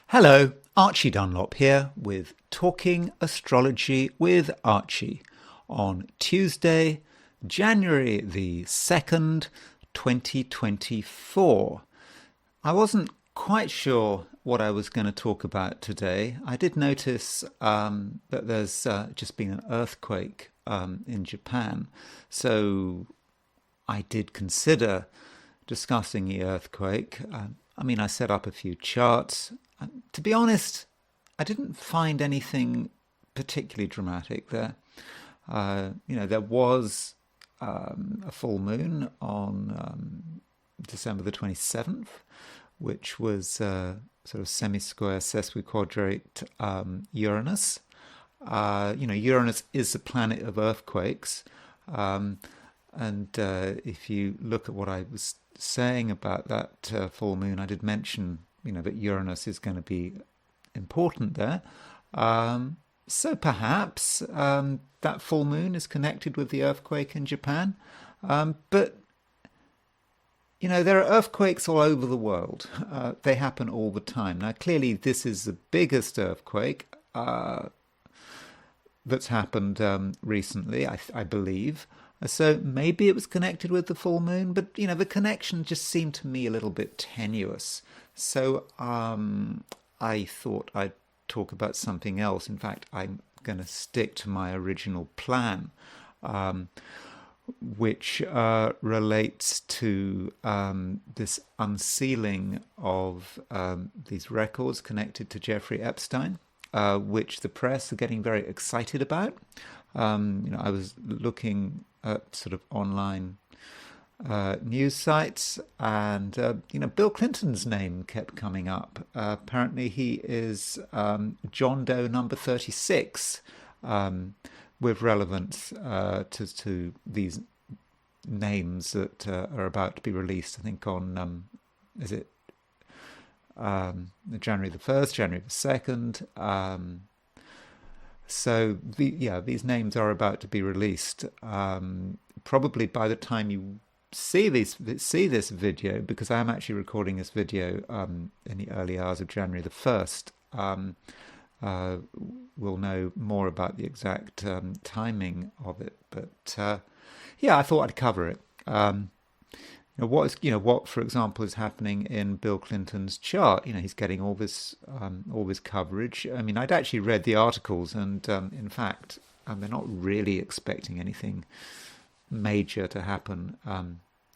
Hello, Archie Dunlop here with Talking Astrology with Archie on Tuesday, January the 2nd, 2024. I wasn't quite sure what I was going to talk about today. I did notice that there's just been an earthquake in Japan, so I did consider discussing the earthquake. I set up a few charts. To be honest, I didn't find anything particularly dramatic there. There was a full moon on December the 27th, which was sort of semi-square sesquiquadrate Uranus. Uranus is the planet of earthquakes. If you look at what I was saying about that full moon, I did mention, that Uranus is going to be important there. So perhaps that full moon is connected with the earthquake in Japan. But there are earthquakes all over the world. They happen all the time. Now, clearly, this is the biggest earthquake that's happened recently, I believe. So maybe it was connected with the full moon, but the connection just seemed to me a little bit tenuous. So I thought I'd talk about something else. In fact, I'm going to stick to my original plan, which relates to this unsealing of these records connected to Jeffrey Epstein, which the press are getting very excited about. I was looking at sort of online news sites, and Bill Clinton's name kept coming up. Apparently, he is John Doe number 36, with relevance to these names that are about to be released. I think on is it January the 1st, January the 2nd. So these names are about to be released. Probably by the time you see this video, because I am actually recording this video in the early hours of January the 1st, we'll know more about the exact timing of it. But I thought I'd cover it. What, for example, is happening in Bill Clinton's chart? He's getting all this coverage. I mean, I'd actually read the articles, and in fact, they're not really expecting anything major to happen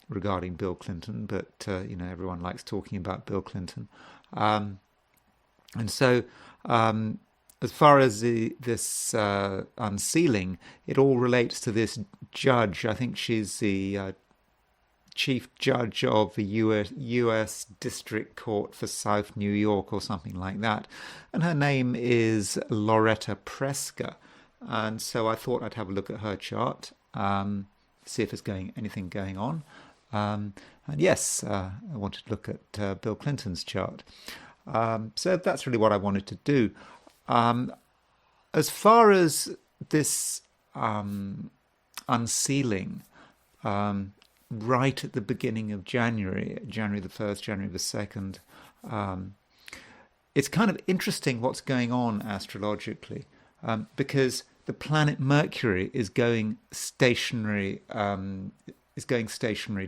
regarding Bill Clinton, but everyone likes talking about Bill Clinton, and so as far as this unsealing, it all relates to this judge. I think she's the chief judge of the U.S. District Court for South New York or something like that. And her name is Loretta Preska. And so I thought I'd have a look at her chart, see if there's anything going on. And yes, I wanted to look at Bill Clinton's chart. So that's really what I wanted to do. As far as this unsealing, right at the beginning of January the 1st, January the 2nd. It's kind of interesting what's going on astrologically, because the planet Mercury is going stationary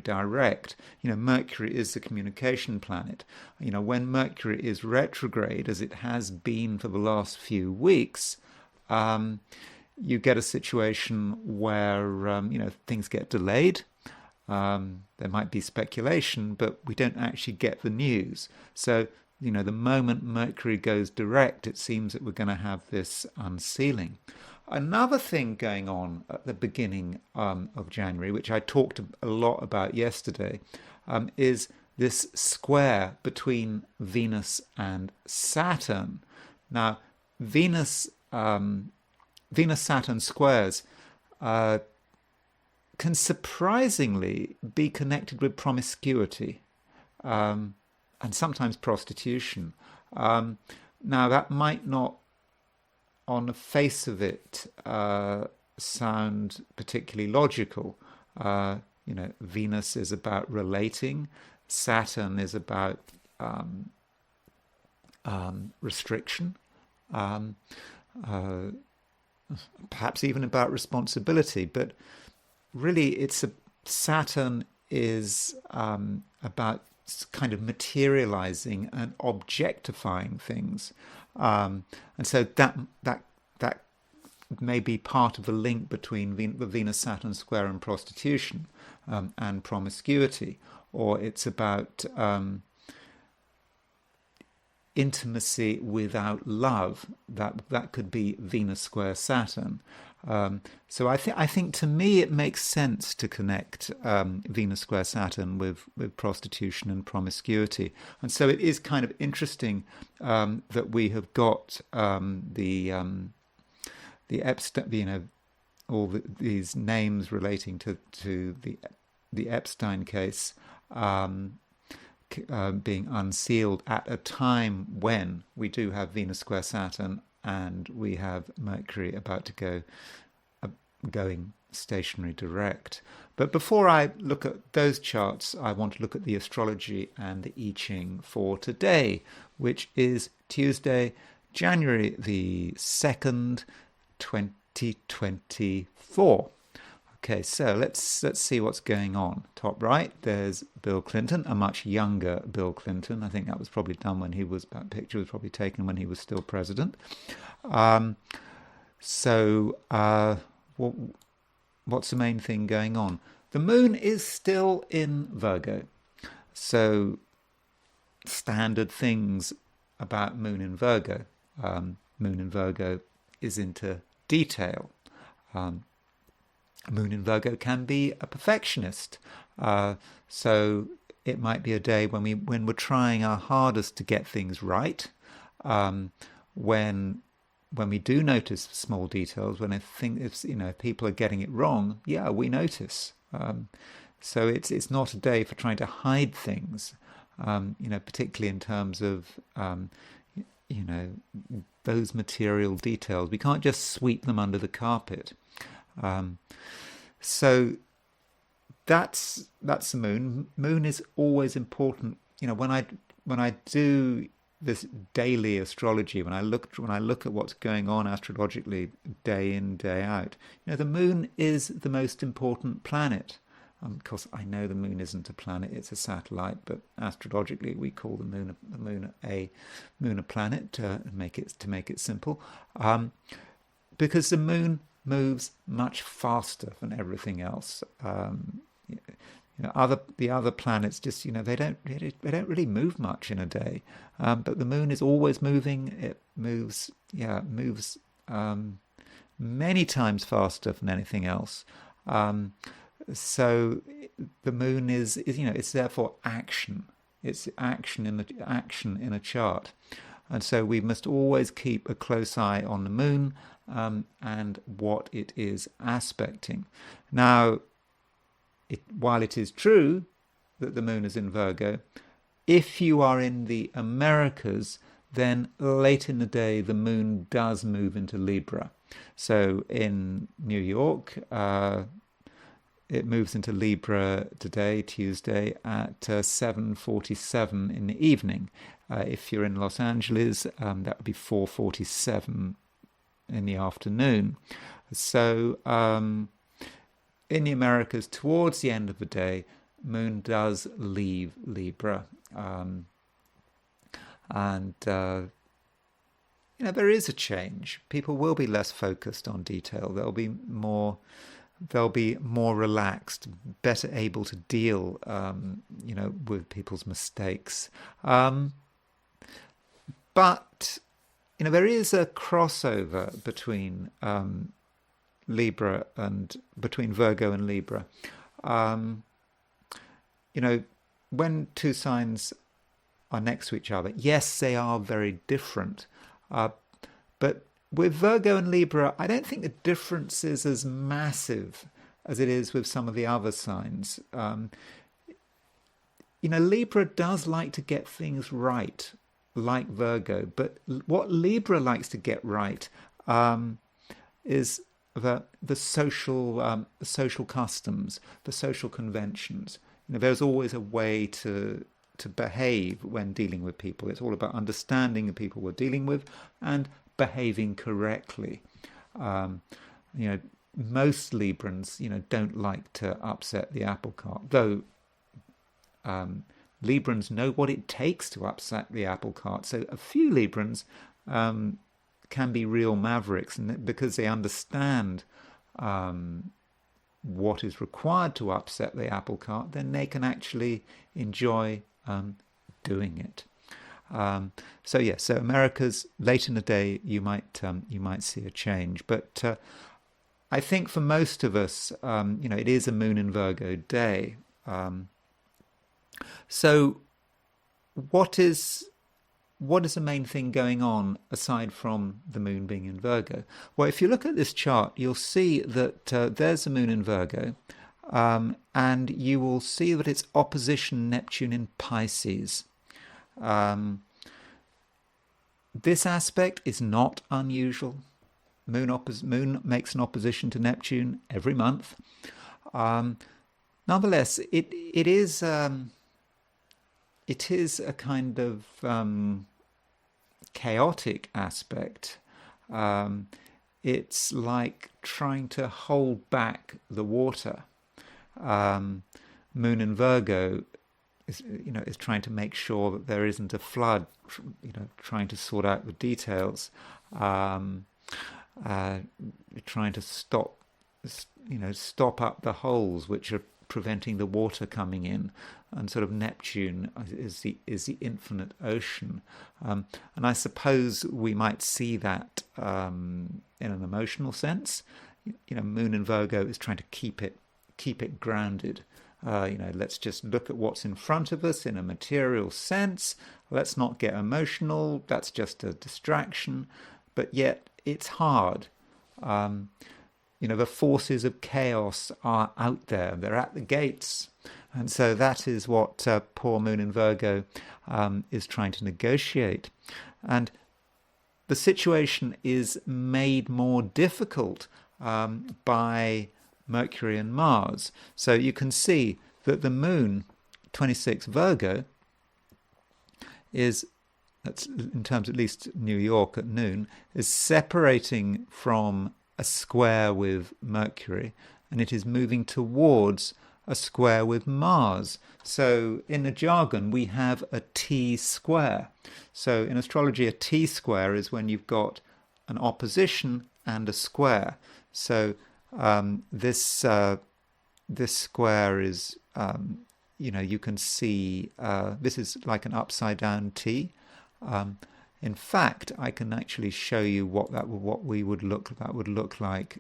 direct. Mercury is the communication planet. When Mercury is retrograde, as it has been for the last few weeks, you get a situation where things get delayed. There might be speculation, but we don't actually get the news. So, the moment Mercury goes direct, it seems that we're going to have this unsealing. Another thing going on at the beginning of January, which I talked a lot about yesterday, is this square between Venus and Saturn. Now, Venus-Saturn squares can surprisingly be connected with promiscuity and sometimes prostitution. Now, that might not, on the face of it, sound particularly logical. Venus is about relating. Saturn is about restriction, um, uh, perhaps even about responsibility. But really, Saturn is about kind of materializing and objectifying things, and so that may be part of the link between the Venus-Saturn square and prostitution and promiscuity, or it's about intimacy without love. That could be Venus square Saturn. So I think to me it makes sense to connect Venus square Saturn with prostitution and promiscuity, and so it is kind of interesting that we have got the Epstein, all these names relating to the Epstein case being unsealed at a time when we do have Venus square Saturn and we have Mercury about to going stationary direct. But before I look at those charts, I want to look at the astrology and the I Ching for today, which is Tuesday, January the 2nd, 2024. Okay, so let's see what's going on. Top right, there's Bill Clinton, a much younger Bill Clinton. I think that was probably done when that picture was probably taken when he was still president. What's the main thing going on? The moon is still in Virgo. So standard things about moon in Virgo. Moon in Virgo is into detail. Moon in Virgo can be a perfectionist, so it might be a day when we're trying our hardest to get things right. When we do notice small details, when if people are getting it wrong, we notice. So it's not a day for trying to hide things, particularly in terms of those material details. We can't just sweep them under the carpet. So that's the moon. Moon is always important. When I do this daily astrology, when I look at what's going on astrologically day in, day out, the moon is the most important planet. Of course, I know the moon isn't a planet; it's a satellite. But astrologically, we call the moon a planet to make it simple, because the moon moves much faster than everything else. The other planets just they don't really move much in a day, but the moon is always moving. It moves many times faster than anything else. So the moon is it's therefore action. It's action in a chart, and so we must always keep a close eye on the moon and what it is aspecting. Now, while it is true that the moon is in Virgo, if you are in the Americas, then late in the day the moon does move into Libra. So in New York, it moves into Libra today, Tuesday, at 7:47 in the evening. If you're in Los Angeles, that would be 4:47 in the afternoon. So in the Americas, towards the end of the day, moon does leave Libra. There is a change. People will be less focused on detail. They'll be more relaxed, better able to deal, with people's mistakes. But there is a crossover between Libra and between Virgo and Libra. When two signs are next to each other, yes, they are very different. But with Virgo and Libra, I don't think the difference is as massive as it is with some of the other signs. Libra does like to get things right, like Virgo. But what Libra likes to get right is the social customs, the social conventions. There's always a way to to behave when dealing with people. It's all about understanding the people we're dealing with and behaving correctly. You know, most Librans, you know, don't like to upset the apple cart, though Librans know what it takes to upset the apple cart. So a few Librans can be real mavericks, and because they understand what is required to upset the apple cart, then they can actually enjoy doing it. So yes, so America's late in the day, you might see a change, but I think for most of us, you know, it is a Moon in Virgo day. So what is the main thing going on aside from the Moon being in Virgo? Well, if you look at this chart, you'll see that there's the Moon in Virgo, and you will see that it's opposition Neptune in Pisces. This aspect is not unusual. Moon makes an opposition to Neptune every month. Nonetheless, it is a kind of chaotic aspect. It's like trying to hold back the water. Moon in Virgo is trying to make sure that there isn't a flood. You know, trying to sort out the details. Trying to stop up the holes which are preventing the water coming in, and sort of Neptune is the infinite ocean, and I suppose we might see that in an emotional sense. You know, Moon in Virgo is trying to keep it grounded. You know, let's just look at what's in front of us in a material sense. Let's not get emotional. That's just a distraction. But yet it's hard. You know, the forces of chaos are out there. They're at the gates. And so that is what poor Moon in Virgo is trying to negotiate. And the situation is made more difficult by Mercury and Mars. So you can see that the Moon, 26 Virgo, that's in terms at least New York at noon, is separating from a square with Mercury, and it is moving towards a square with Mars. So in the jargon, we have a T-square. So in astrology, a T-square is when you've got an opposition and a square. So this square is, you know, you can see this is like an upside down T. In fact, I can actually show you what that would look like.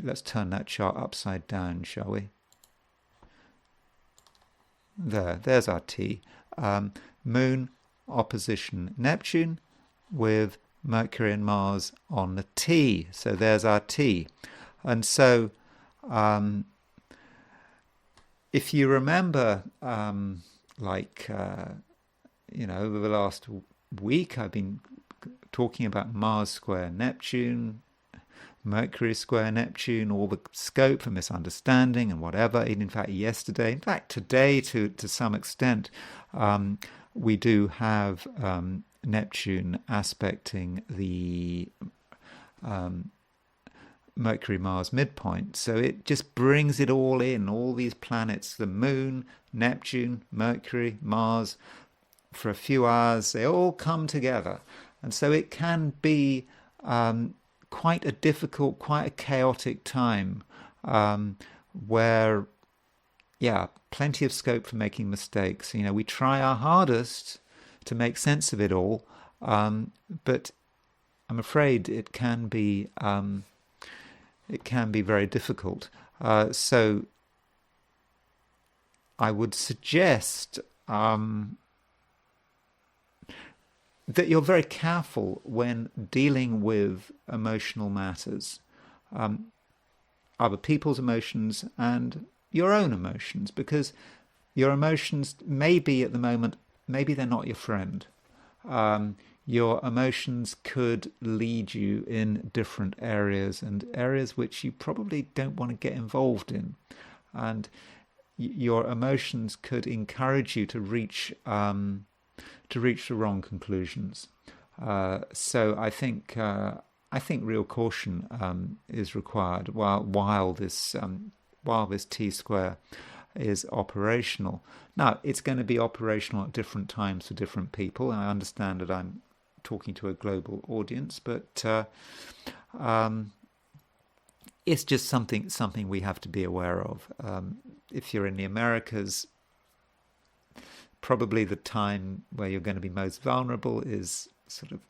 Let's turn that chart upside down, shall we? There's our T. Moon opposition Neptune with Mercury and Mars on the T. So there's our T. And so if you remember, you know, over the last week, I've been talking about Mars square Neptune, Mercury square Neptune, all the scope for misunderstanding and whatever. In fact, yesterday, in fact, today, to some extent, we do have Neptune aspecting the Mercury-Mars midpoint. So it just brings it all in, all these planets, the Moon, Neptune, Mercury, Mars. For a few hours, they all come together. And so it can be quite a difficult, quite a chaotic time where, yeah, plenty of scope for making mistakes. You know, we try our hardest to make sense of it all, but I'm afraid it can be very difficult. So I would suggest that you're very careful when dealing with emotional matters, other people's emotions and your own emotions, because your emotions maybe at the moment, maybe they're not your friend. Your emotions could lead you in different areas, and areas which you probably don't want to get involved in. And your emotions could encourage you to reach the wrong conclusions. So I think real caution is required while this T square is operational. Now, it's going to be operational at different times for different people. I understand that I'm talking to a global audience, but it's just something we have to be aware of. If you're in the Americas, probably the time where you're going to be most vulnerable is sort of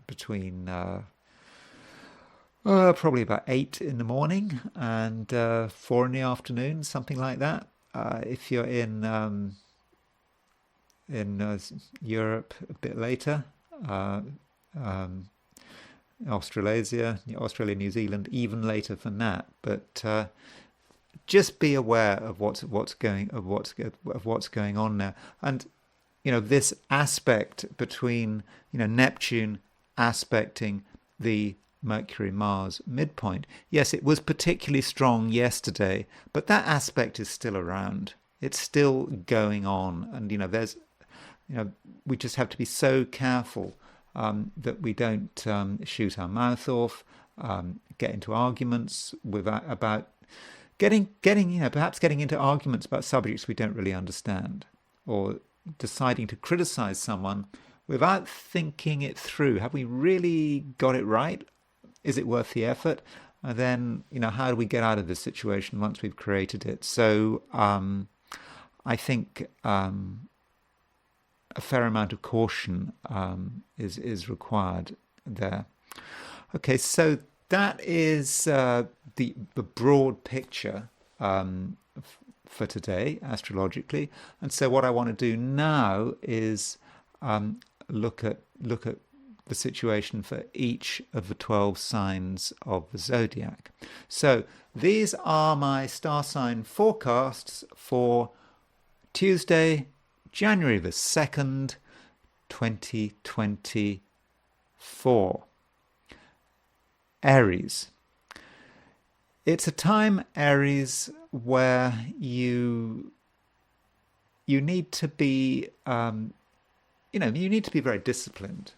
between probably about 8 in the morning and 4 in the afternoon, something like that. If you're in Europe, a bit later, Australia, New Zealand, even later than that. But just be aware of what's going on there, and this aspect between Neptune aspecting the Mercury-Mars midpoint. Yes, it was particularly strong yesterday, but that aspect is still around. It's still going on, and we just have to be so careful that we don't shoot our mouth off, get into arguments about perhaps getting into arguments about subjects we don't really understand, or deciding to criticize someone without thinking it through. Have we really got it right? Is it worth the effort? And then, how do we get out of this situation once we've created it? So I think a fair amount of caution is required there. Okay, so that is the broad picture for today, astrologically. And so what I want to do now is look at the situation for each of the 12 signs of the zodiac. So these are my star sign forecasts for Tuesday, January the 2nd, 2024. Aries. It's a time, Aries, where you need to be, you need to be very disciplined.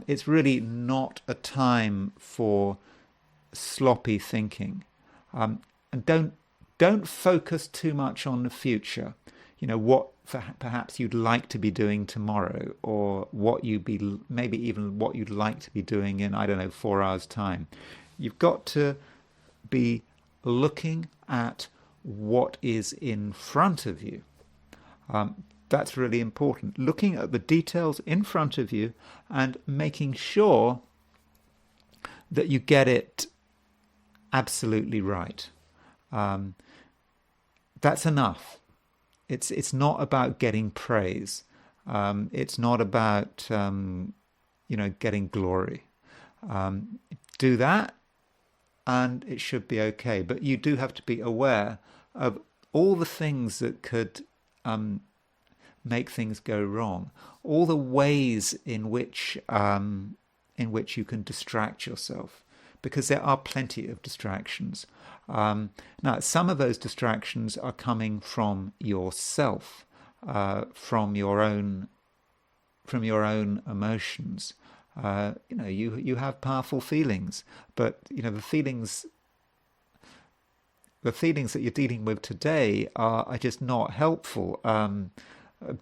It's really not a time for sloppy thinking, and don't focus too much on the future. What perhaps you'd like to be doing tomorrow, or maybe even what you'd like to be doing in 4 hours' time. You've got to be looking at what is in front of you. That's really important. Looking at the details in front of you and making sure that you get it absolutely right. That's enough. It's not about getting praise. It's not about getting glory. Do that, and it should be okay. But you do have to be aware of all the things that could make things go wrong, all the ways in which you can distract yourself, because there are plenty of distractions. Now, some of those distractions are coming from yourself, from your own emotions. You have powerful feelings, but the feelings that you're dealing with today are just not helpful.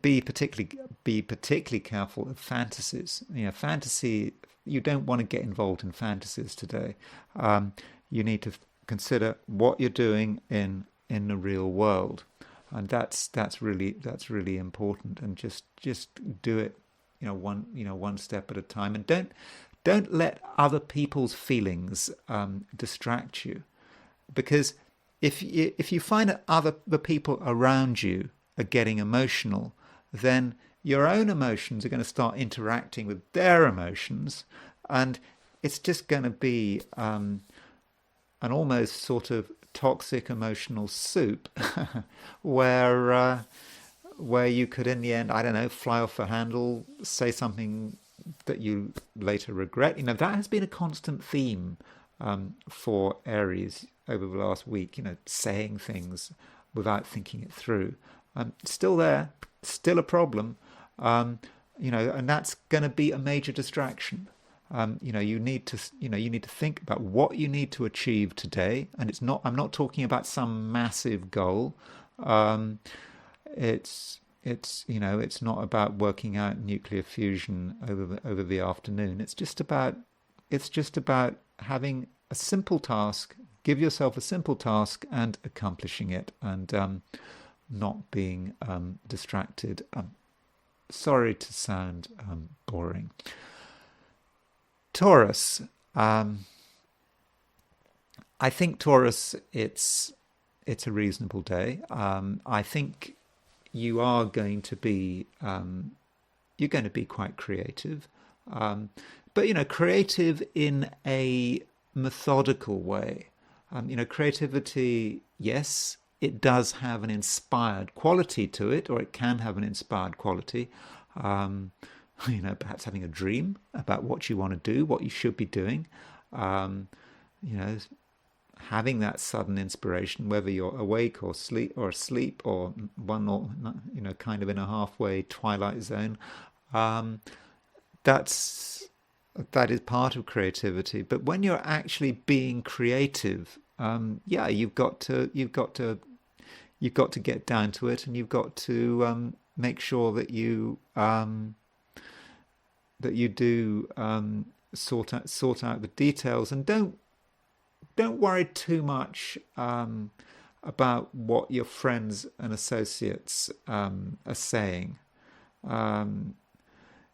Be particularly careful of fantasies. Fantasy. You don't want to get involved in fantasies today. You need to consider what you're doing in the real world, and that's really important. And just do it, one step at a time, and don't let other people's feelings distract you, because if you find that the people around you are getting emotional, then your own emotions are going to start interacting with their emotions, and it's just going to be an almost sort of toxic emotional soup where you could, in the end, fly off the handle, say something that you later regret. That has been a constant theme for Aries over the last week. Saying things without thinking it through. Still there, still a problem, and that's going to be a major distraction. You need to think about what you need to achieve today, and I'm not talking about some massive goal. It's not about working out nuclear fusion over the afternoon. It's just about having a simple task. Give yourself a simple task and accomplishing it, and not being distracted. Sorry to sound boring. Taurus. I think Taurus, it's a reasonable day. I think you are going to be quite creative, but creative in a methodical way. Creativity, yes, it does have an inspired quality to it, or it can have an inspired quality. Perhaps having a dream about what you want to do, what you should be doing. Having that sudden inspiration, whether you're awake or asleep or one or kind of in a halfway twilight zone. That is part of creativity. But when you're actually being creative, you've got to get down to it, and you've got to make sure that you do sort out the details, and don't worry too much about what your friends and associates are saying.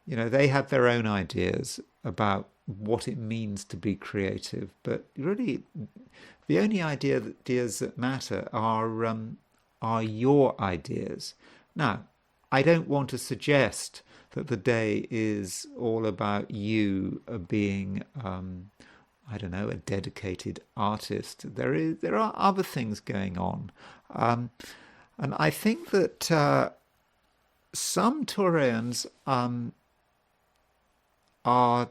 They have their own ideas about what it means to be creative, but really the only ideas that matter are your ideas. Now, I don't want to suggest that the day is all about you being a dedicated artist. There are other things going on, and I think that some Taurians are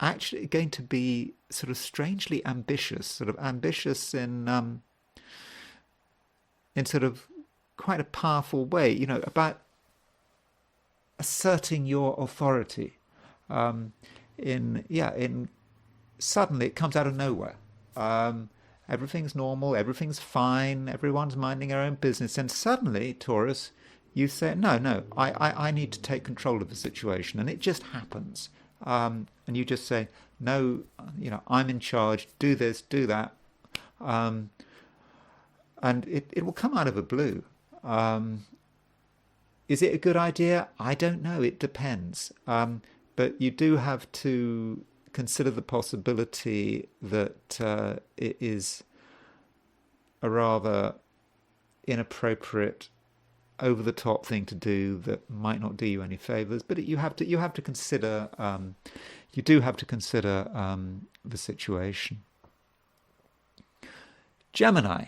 actually going to be sort of strangely ambitious, in sort of quite a powerful way, about asserting your authority. Suddenly it comes out of nowhere. Everything's normal, everything's fine, everyone's minding their own business, and suddenly, Taurus, you say, no, I need to take control of the situation, and it just happens. And you just say, no, I'm in charge, do this, do that. And it will come out of the blue. Is it a good idea? I don't know, it depends. But you do have to consider the possibility that it is a rather inappropriate, over-the-top thing to do that might not do you any favors. But you have to consider. You do have to consider the situation. Gemini,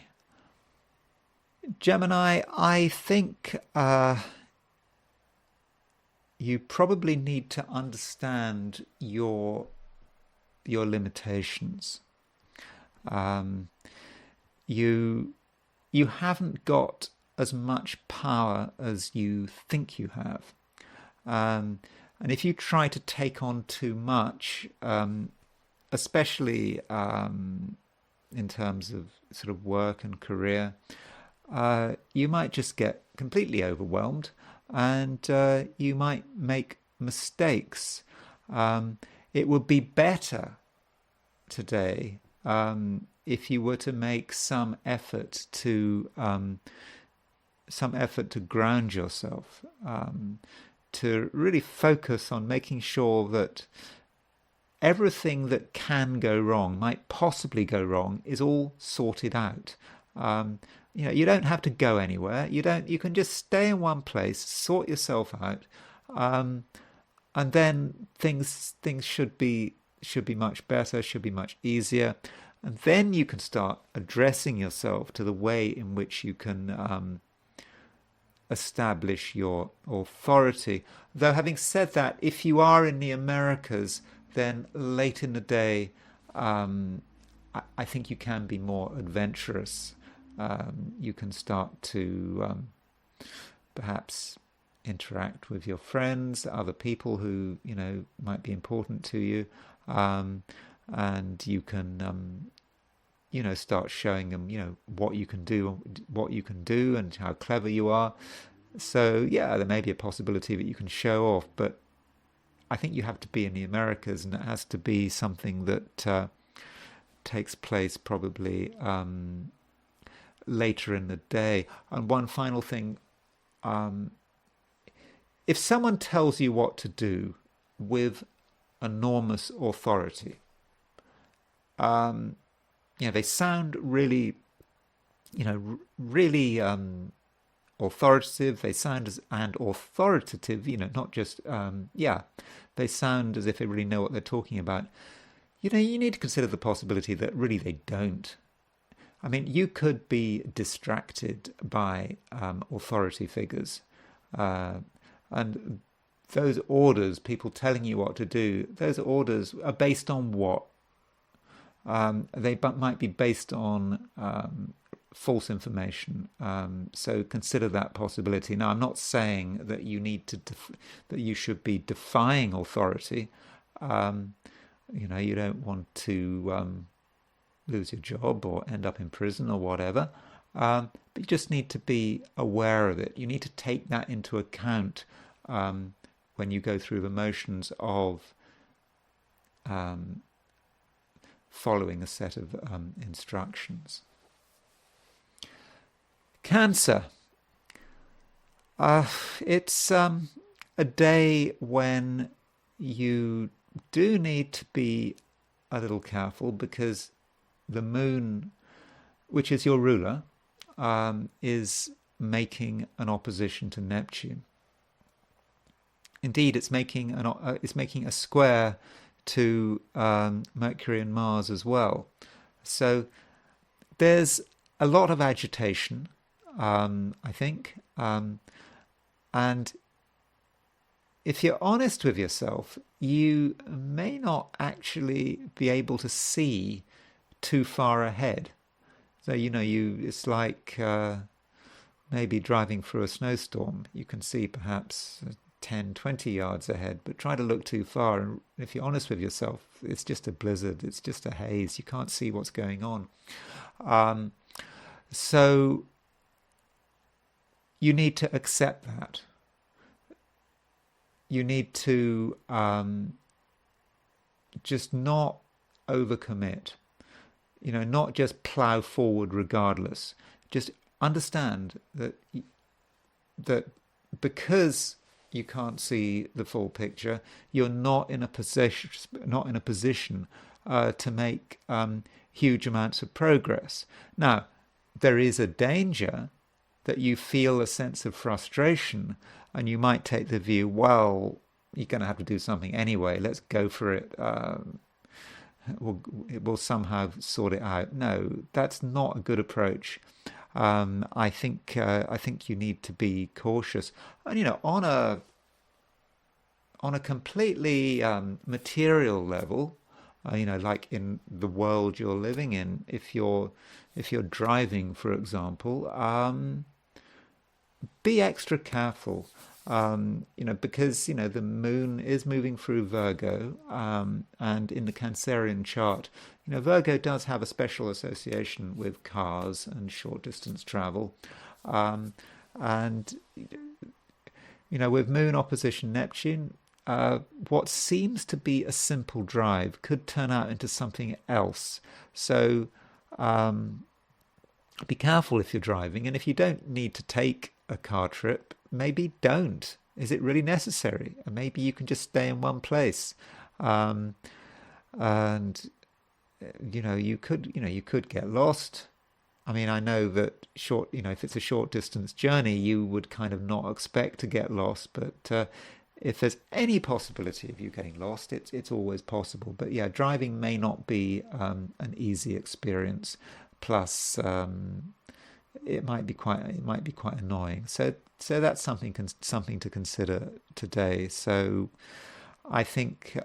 I think you probably need to understand your limitations. You haven't got as much power as you think you have. And if you try to take on too much, especially in terms of sort of work and career, you might just get completely overwhelmed, and you might make mistakes. It would be better today if you were to make some effort to ground yourself, to really focus on making sure that everything that can go wrong, might possibly go wrong, is all sorted out. You don't have to go anywhere. You can just stay in one place, sort yourself out, and then things should be much better, should be much easier, and then you can start addressing yourself to the way in which you can establish your authority. Though, having said that, if you are in the Americas, then late in the day, I think you can be more adventurous. You can start to perhaps interact with your friends, other people who might be important to you, and you can start showing them what you can do and how clever you are. So yeah, there may be a possibility that you can show off, but I think you have to be in the Americas, and it has to be something that takes place probably later in the day. And one final thing, if someone tells you what to do with enormous authority, they sound really, really authoritative. They sound and authoritative, not just, they sound as if they really know what they're talking about. You need to consider the possibility that really they don't. I mean, you could be distracted by authority figures, and those orders, people telling you what to do, those orders are based on what? They might be based on false information. So consider that possibility. Now, I'm not saying that you need to that you should be defying authority. You don't want to lose your job or end up in prison or whatever. But you just need to be aware of it. You need to take that into account when you go through the motions of following a set of instructions. Cancer. It's a day when you do need to be a little careful, because the moon, which is your ruler, is making an opposition to Neptune. Indeed, it's making a square to Mercury and Mars as well. So there's a lot of agitation, I think, and if you're honest with yourself, you may not actually be able to see too far ahead. So it's like maybe driving through a snowstorm. You can see perhaps 10, 20 yards ahead, but try to look too far. And if you're honest with yourself, it's just a blizzard, it's just a haze. You can't see what's going on. So you need to accept that. You need to just not overcommit. Not just plow forward regardless. Just understand that because you can't see the full picture, you're not in a position to make huge amounts of progress. Now, there is a danger that you feel a sense of frustration, and you might take the view, well, you're going to have to do something anyway. Let's go for it. We'll somehow sort it out. No, that's not a good approach. I think you need to be cautious. And on a completely material level, like in the world you're living in, if you're driving, for example, be extra careful. Because the moon is moving through Virgo, and in the Cancerian chart, Virgo does have a special association with cars and short distance travel, and with moon opposition Neptune, what seems to be a simple drive could turn out into something else. So be careful if you're driving, and if you don't need to take a car trip, maybe don't. Is it really necessary? And maybe you can just stay in one place, and you could get lost. I mean, I know that if it's a short distance journey, you would kind of not expect to get lost, but if there's any possibility of you getting lost, it's always possible. But yeah, driving may not be an easy experience. Plus, it might be quite annoying. So that's something to consider today. So I think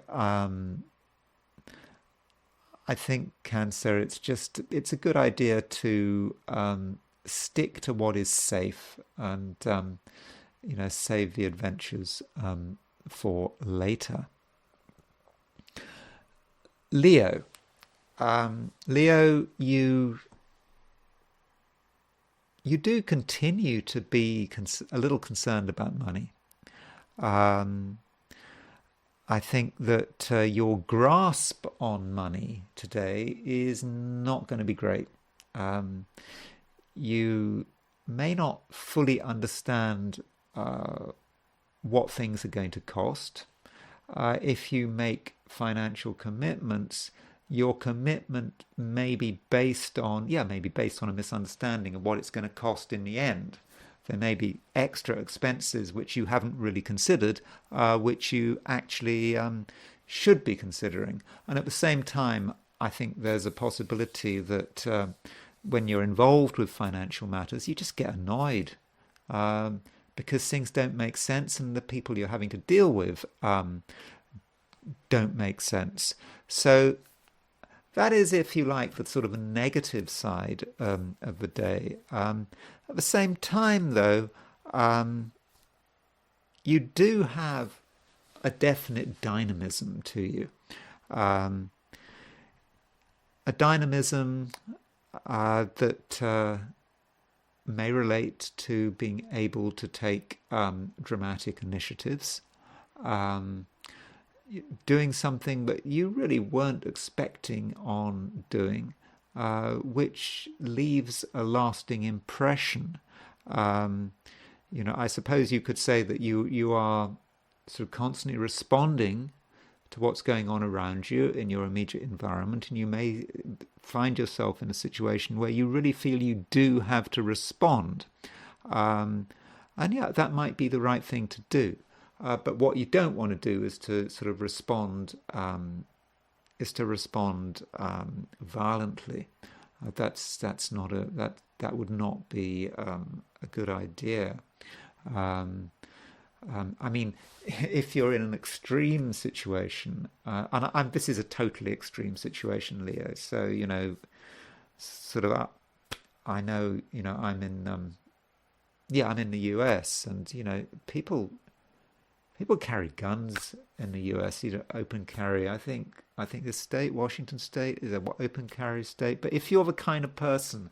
Cancer, it's a good idea to stick to what is safe, and save the adventures for later. Leo. Leo, you do continue to be a little concerned about money. I think that your grasp on money today is not going to be great. You may not fully understand what things are going to cost. If you make financial commitments, your commitment may be based on a misunderstanding of what it's going to cost in the end. There may be extra expenses which you haven't really considered, which you actually should be considering. And at the same time, I think there's a possibility that when you're involved with financial matters, you just get annoyed because things don't make sense, and the people you're having to deal with don't make sense. So that is, if you like, the sort of a negative side of the day. At the same time, though, you do have a definite dynamism to you. A dynamism that may relate to being able to take dramatic initiatives, doing something that you really weren't expecting on doing, which leaves a lasting impression. I suppose you could say that you are sort of constantly responding to what's going on around you in your immediate environment, and you may find yourself in a situation where you really feel you do have to respond. That might be the right thing to do. But what you don't want to do is to sort of respond violently. That would not be a good idea. If you're in an extreme situation, and this is a totally extreme situation, Leo. So I know, I'm in the US, and people carry guns in the US. Open carry. I think the Washington State, is an open carry state. But if you're the kind of person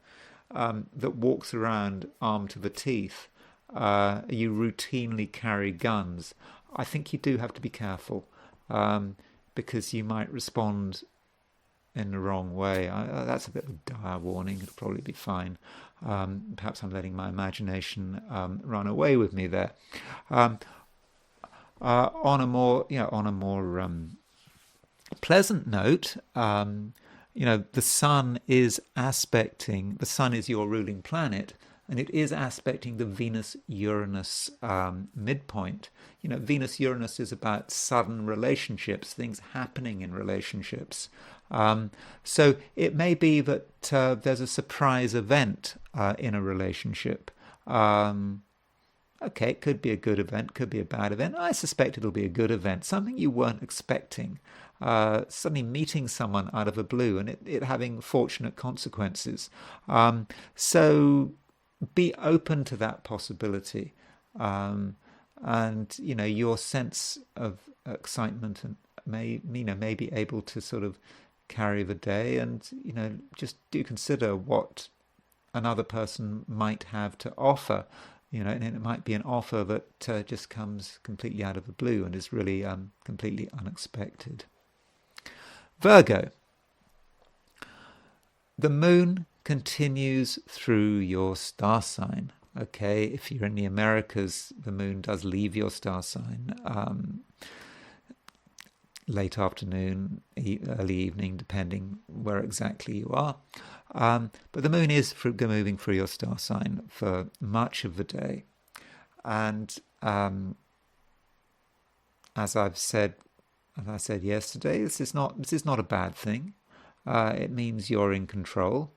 that walks around armed to the teeth, you routinely carry guns, I think you do have to be careful, because you might respond in the wrong way. That's a bit of a dire warning. It'll probably be fine. Perhaps I'm letting my imagination run away with me there. On a more pleasant note, the sun is your ruling planet, and it is aspecting the Venus-Uranus midpoint. Venus-Uranus is about sudden relationships, things happening in relationships. So it may be that there's a surprise event in a relationship. Okay, it could be a good event, could be a bad event. I suspect it'll be a good event, something you weren't expecting. Suddenly meeting someone out of the blue and it having fortunate consequences. So be open to that possibility. And, your sense of excitement and may be able to sort of carry the day, and, just do consider what another person might have to offer. And it might be an offer that just comes completely out of the blue and is really completely unexpected. Virgo. The moon continues through your star sign. Okay, if you're in the Americas, the moon does leave your star sign late afternoon, early evening, depending where exactly you are. But the moon is moving through your star sign for much of the day. And as I said yesterday, this is not a bad thing. It means you're in control.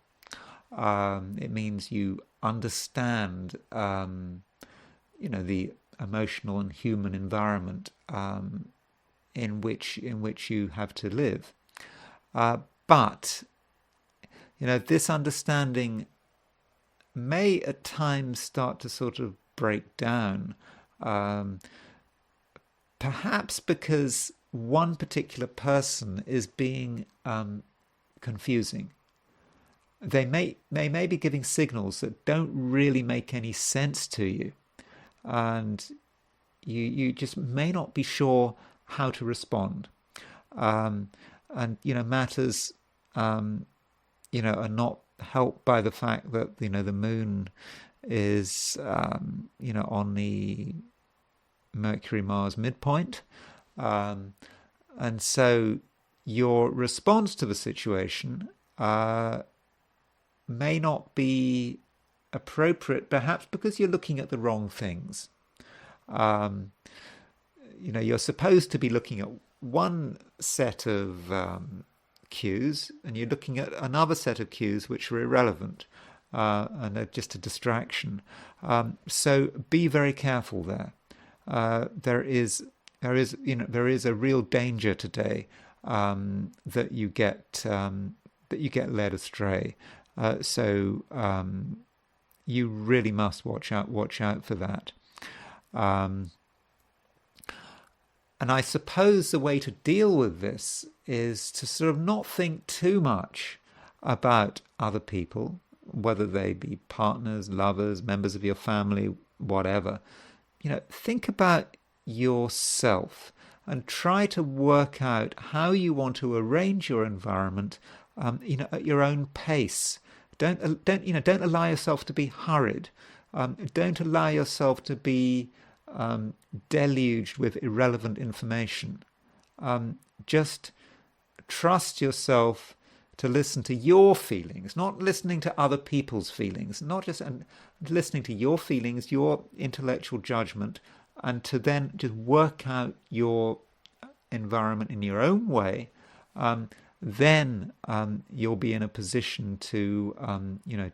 It means you understand, the emotional and human environment in which you have to live. But this understanding may at times start to sort of break down, um, perhaps because one particular person is being confusing. They may be giving signals that don't really make any sense to you, and you just may not be sure how to respond. And matters are not helped by the fact that the moon is on the Mercury-Mars midpoint, and so your response to the situation may not be appropriate, perhaps because you're looking at the wrong things. You're supposed to be looking at one set of cues, and you're looking at another set of cues which are irrelevant, and they're just a distraction. So be very careful there. There is a real danger today that you get led astray. So you really must watch out for that. And I suppose the way to deal with this is to sort of not think too much about other people, whether they be partners, lovers, members of your family, whatever. Think about yourself and try to work out how you want to arrange your environment, at your own pace. Don't allow yourself to be hurried. Don't allow yourself to be deluged with irrelevant information. Just trust yourself to listen to your feelings, not listening to other people's feelings, not just listening to your feelings, your intellectual judgment, and to then just work out your environment in your own way. Then you'll be in a position to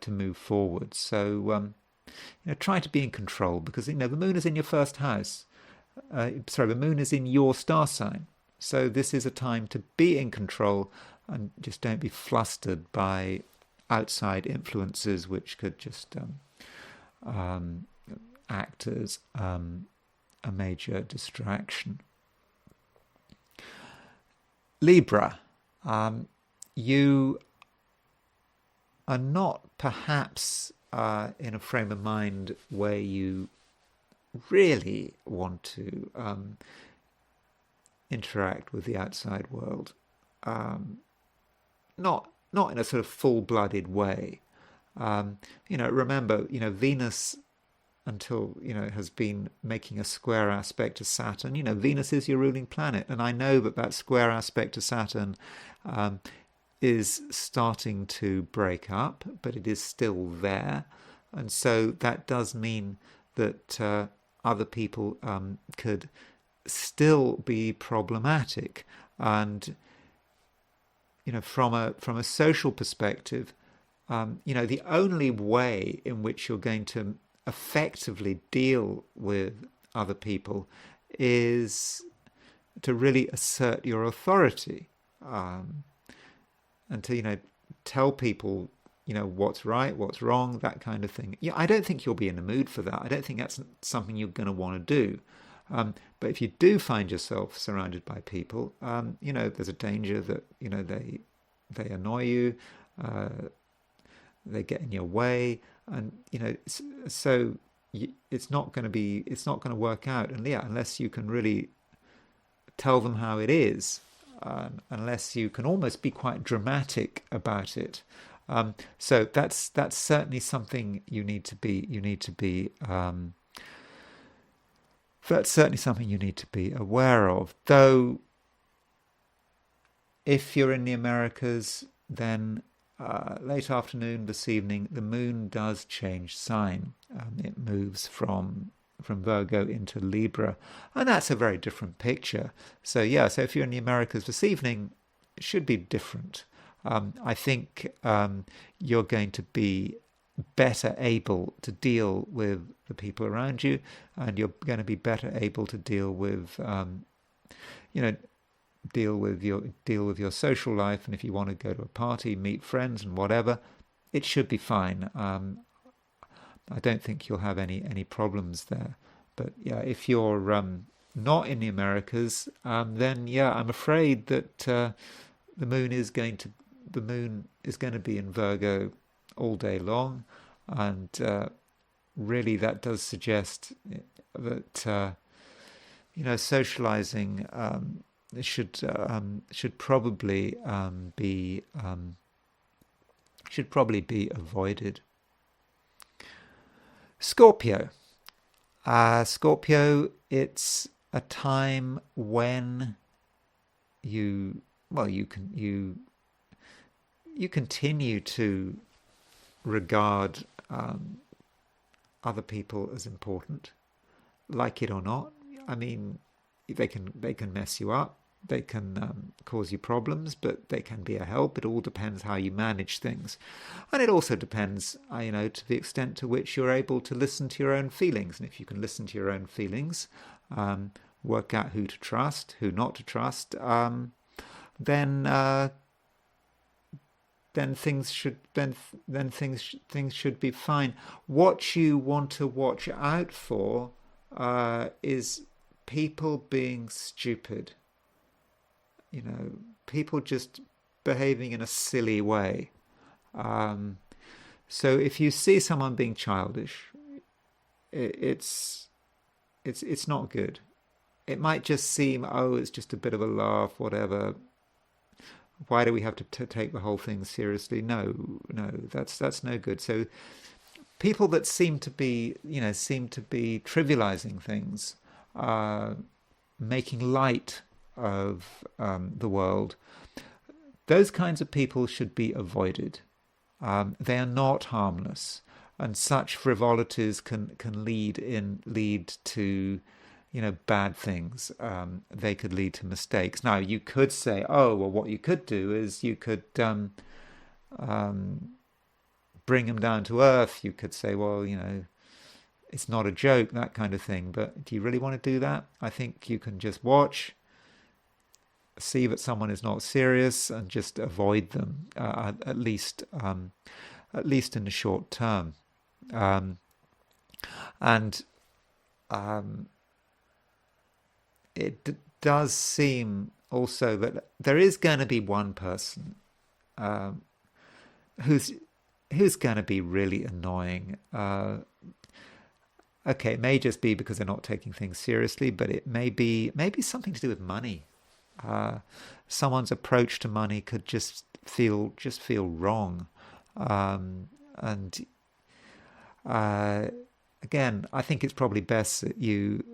to move forward. So try to be in control, because the moon is in your first house. The moon is in your star sign. So this is a time to be in control, and just don't be flustered by outside influences which could just act as a major distraction. Libra, you are not perhaps in a frame of mind where you really want to interact with the outside world. Not in a sort of full-blooded way. Remember, Venus, until has been making a square aspect to Saturn. Venus is your ruling planet, and I know that square aspect to Saturn is starting to break up, but it is still there, and so that does mean that other people could still be problematic. And from a social perspective, the only way in which you're going to effectively deal with other people is to really assert your authority, and to tell people what's right, what's wrong, that kind of thing. I don't think you'll be in the mood for that. I don't think that's something you're going to want to do. But if you do find yourself surrounded by people, there's a danger that they annoy you, they get in your way, and so it's not going to work out. And unless you can really tell them how it is, unless you can almost be quite dramatic about it. So that's certainly something you need to be. That's certainly something you need to be aware of. Though, if you're in the Americas, then late afternoon, this evening, the moon does change sign. It moves from Virgo into Libra, and that's a very different picture. So if you're in the Americas this evening, it should be different. I think you're going to be better able to deal with the people around you, and you're going to be better able to deal with your social life. And if you want to go to a party, meet friends and whatever, it should be fine. I don't think you'll have any problems there. But yeah, if you're not in the Americas, then yeah, I'm afraid that the moon is going to the moon is going to be in Virgo all day long, and really that does suggest that socializing should probably be avoided. Scorpio. Scorpio, it's a time when you continue to regard other people as important, like it or not. I mean, they can mess you up, they can cause you problems, but they can be a help. It all depends how you manage things, and it also depends, to the extent to which you're able to listen to your own feelings. And if you can listen to your own feelings, work out who to trust, who not to trust, then things should be fine. What you want to watch out for is people being stupid. People just behaving in a silly way. So if you see someone being childish, it's not good. It might just seem, it's just a bit of a laugh, whatever. Why do we have to take the whole thing seriously? No, that's no good. So people that seem to be trivializing things, making light of the world, those kinds of people should be avoided. They are not harmless, and such frivolities can lead to bad things. They could lead to mistakes. Now, you could say, what you could do is you could bring them down to earth. You could say, it's not a joke, that kind of thing. But do you really want to do that? I think you can just watch, see that someone is not serious, and just avoid them, at least in the short term. It does seem also that there is going to be one person who's going to be really annoying. Okay, it may just be because they're not taking things seriously, but it may be something to do with money. Someone's approach to money could just feel wrong, and again, I think it's probably best that you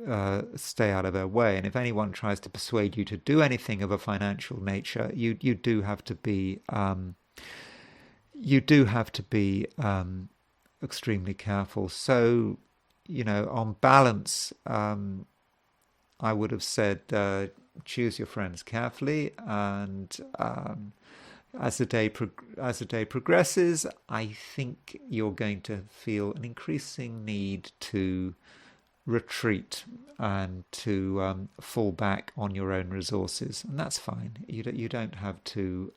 stay out of their way. And if anyone tries to persuade you to do anything of a financial nature, you do have to be extremely careful. So, on balance, I would have said choose your friends carefully, and as the day progresses, I think you're going to feel an increasing need to retreat and to fall back on your own resources, and that's fine. You don't have to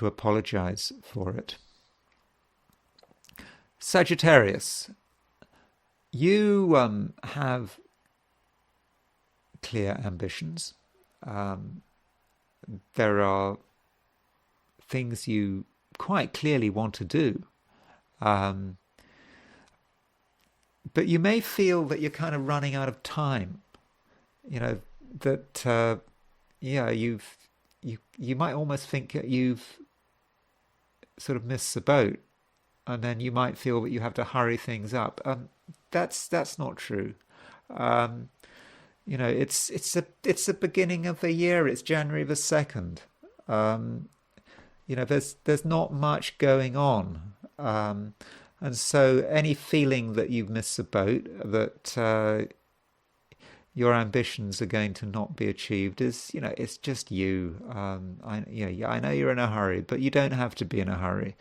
apologize for it. Sagittarius, you have clear ambitions. There are things you quite clearly want to do, but you may feel that you're kind of running out of time. That you might almost think that you've sort of missed the boat, and then you might feel that you have to hurry things up. That's not true. It's the beginning of the year. It's January the 2nd. There's not much going on, and so any feeling that you've missed the boat, that your ambitions are going to not be achieved, is it's just you. I know you're in a hurry, but you don't have to be in a hurry.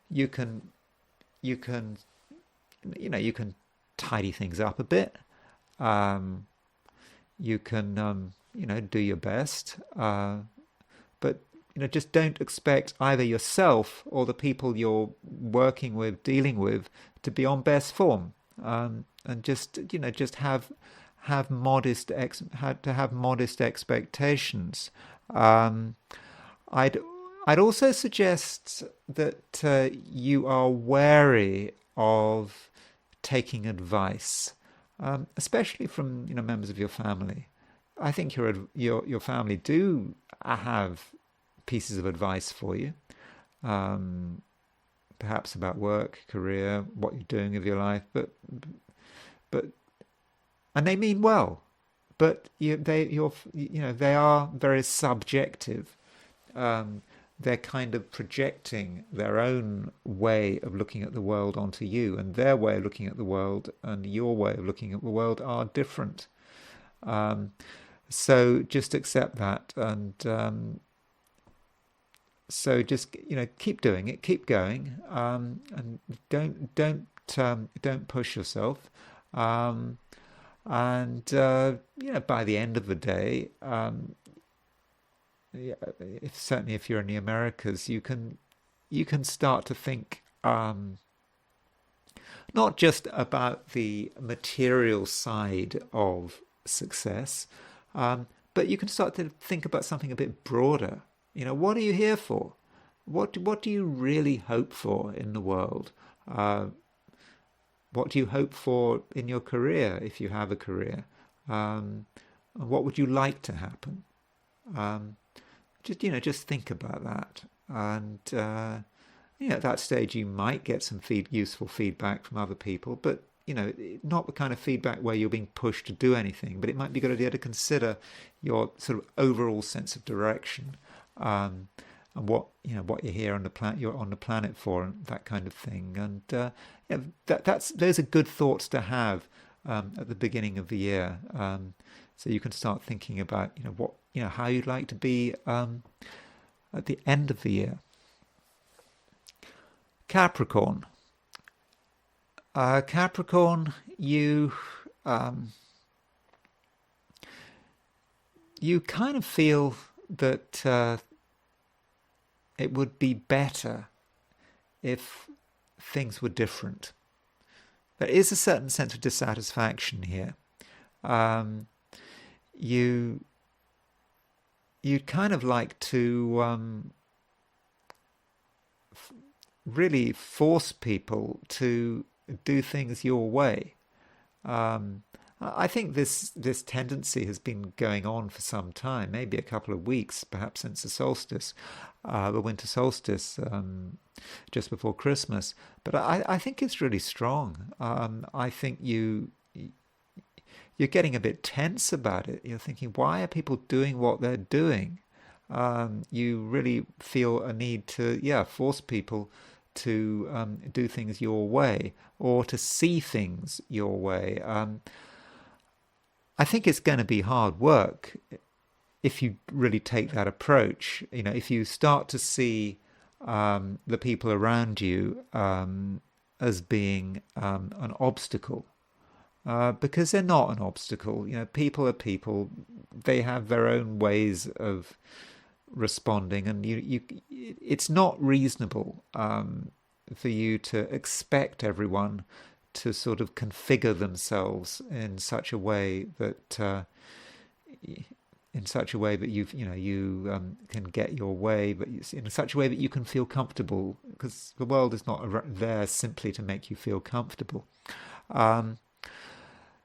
You can tidy things up a bit. You can do your best, but just don't expect either yourself or the people you're working with, dealing with, to be on best form. And just have modest expectations. Um, I'd I'd also suggest that you are wary of taking advice, especially from members of your family. I think your family do have pieces of advice for you, um, perhaps about work, career, what you're doing with your life, but and they mean well, but they are very subjective. Um, they're kind of projecting their own way of looking at the world onto you, and their way of looking at the world and your way of looking at the world are different. Um, so just accept that, and so just keep doing it, keep going, and don't push yourself. Um, and by the end of the day, yeah, certainly if you're in the Americas, you can start to think not just about the material side of success, but you can start to think about something a bit broader. What are you here for? What do you really hope for in the world? Uh, what do you hope for in your career if you have a career? And what would you like to happen? Um, just think about that, and at that stage you might get some useful feedback from other people, but not the kind of feedback where you're being pushed to do anything. But it might be a good idea to consider your sort of overall sense of direction, and what you're here on the planet, you're on the planet for, and that kind of thing. And those are good thoughts to have at the beginning of the year. So you can start thinking about how you'd like to be at the end of the year. Capricorn. Capricorn, you kind of feel that it would be better if things were different. There is a certain sense of dissatisfaction here. Um, you you'd kind of like to really force people to do things your way. Um, I think this tendency has been going on for some time, maybe a couple of weeks, perhaps since the winter solstice, just before Christmas. But I think it's really strong. I think you're getting a bit tense about it. You're thinking, why are people doing what they're doing? You really feel a need to, force people to do things your way or to see things your way. I think it's going to be hard work if you really take that approach. If you start to see the people around you as being an obstacle, because they're not an obstacle. People are people. They have their own ways of responding, and it's not reasonable for you to expect everyone to sort of configure themselves in such a way that you can get your way, but in such a way that you can feel comfortable, because the world is not there simply to make you feel comfortable.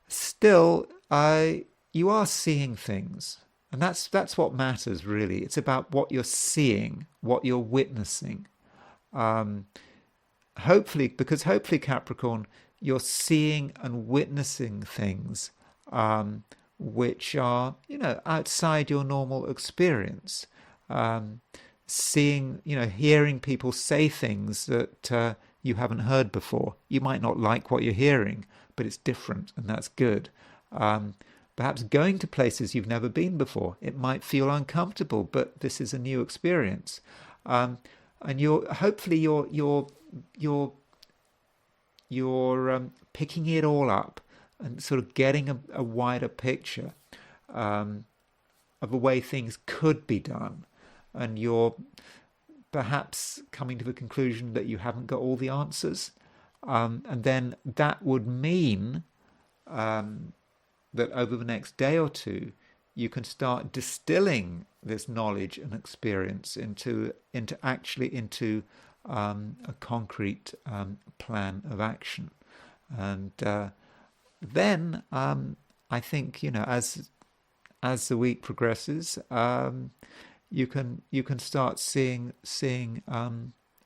Still, you are seeing things, and that's what matters, really. It's about what you're seeing, what you're witnessing. Hopefully, Capricorn, you're seeing and witnessing things which are, outside your normal experience. Hearing people say things that you haven't heard before. You might not like what you're hearing, but it's different, and that's good. Perhaps going to places you've never been before. It might feel uncomfortable, but this is a new experience. And you're picking it all up and sort of getting a wider picture of the way things could be done. and you're perhaps coming to the conclusion that you haven't got all the answers. And then that would mean that over the next day or two, you can start distilling this knowledge and experience into a concrete plan of action. And then I think, as the week progresses, you can start seeing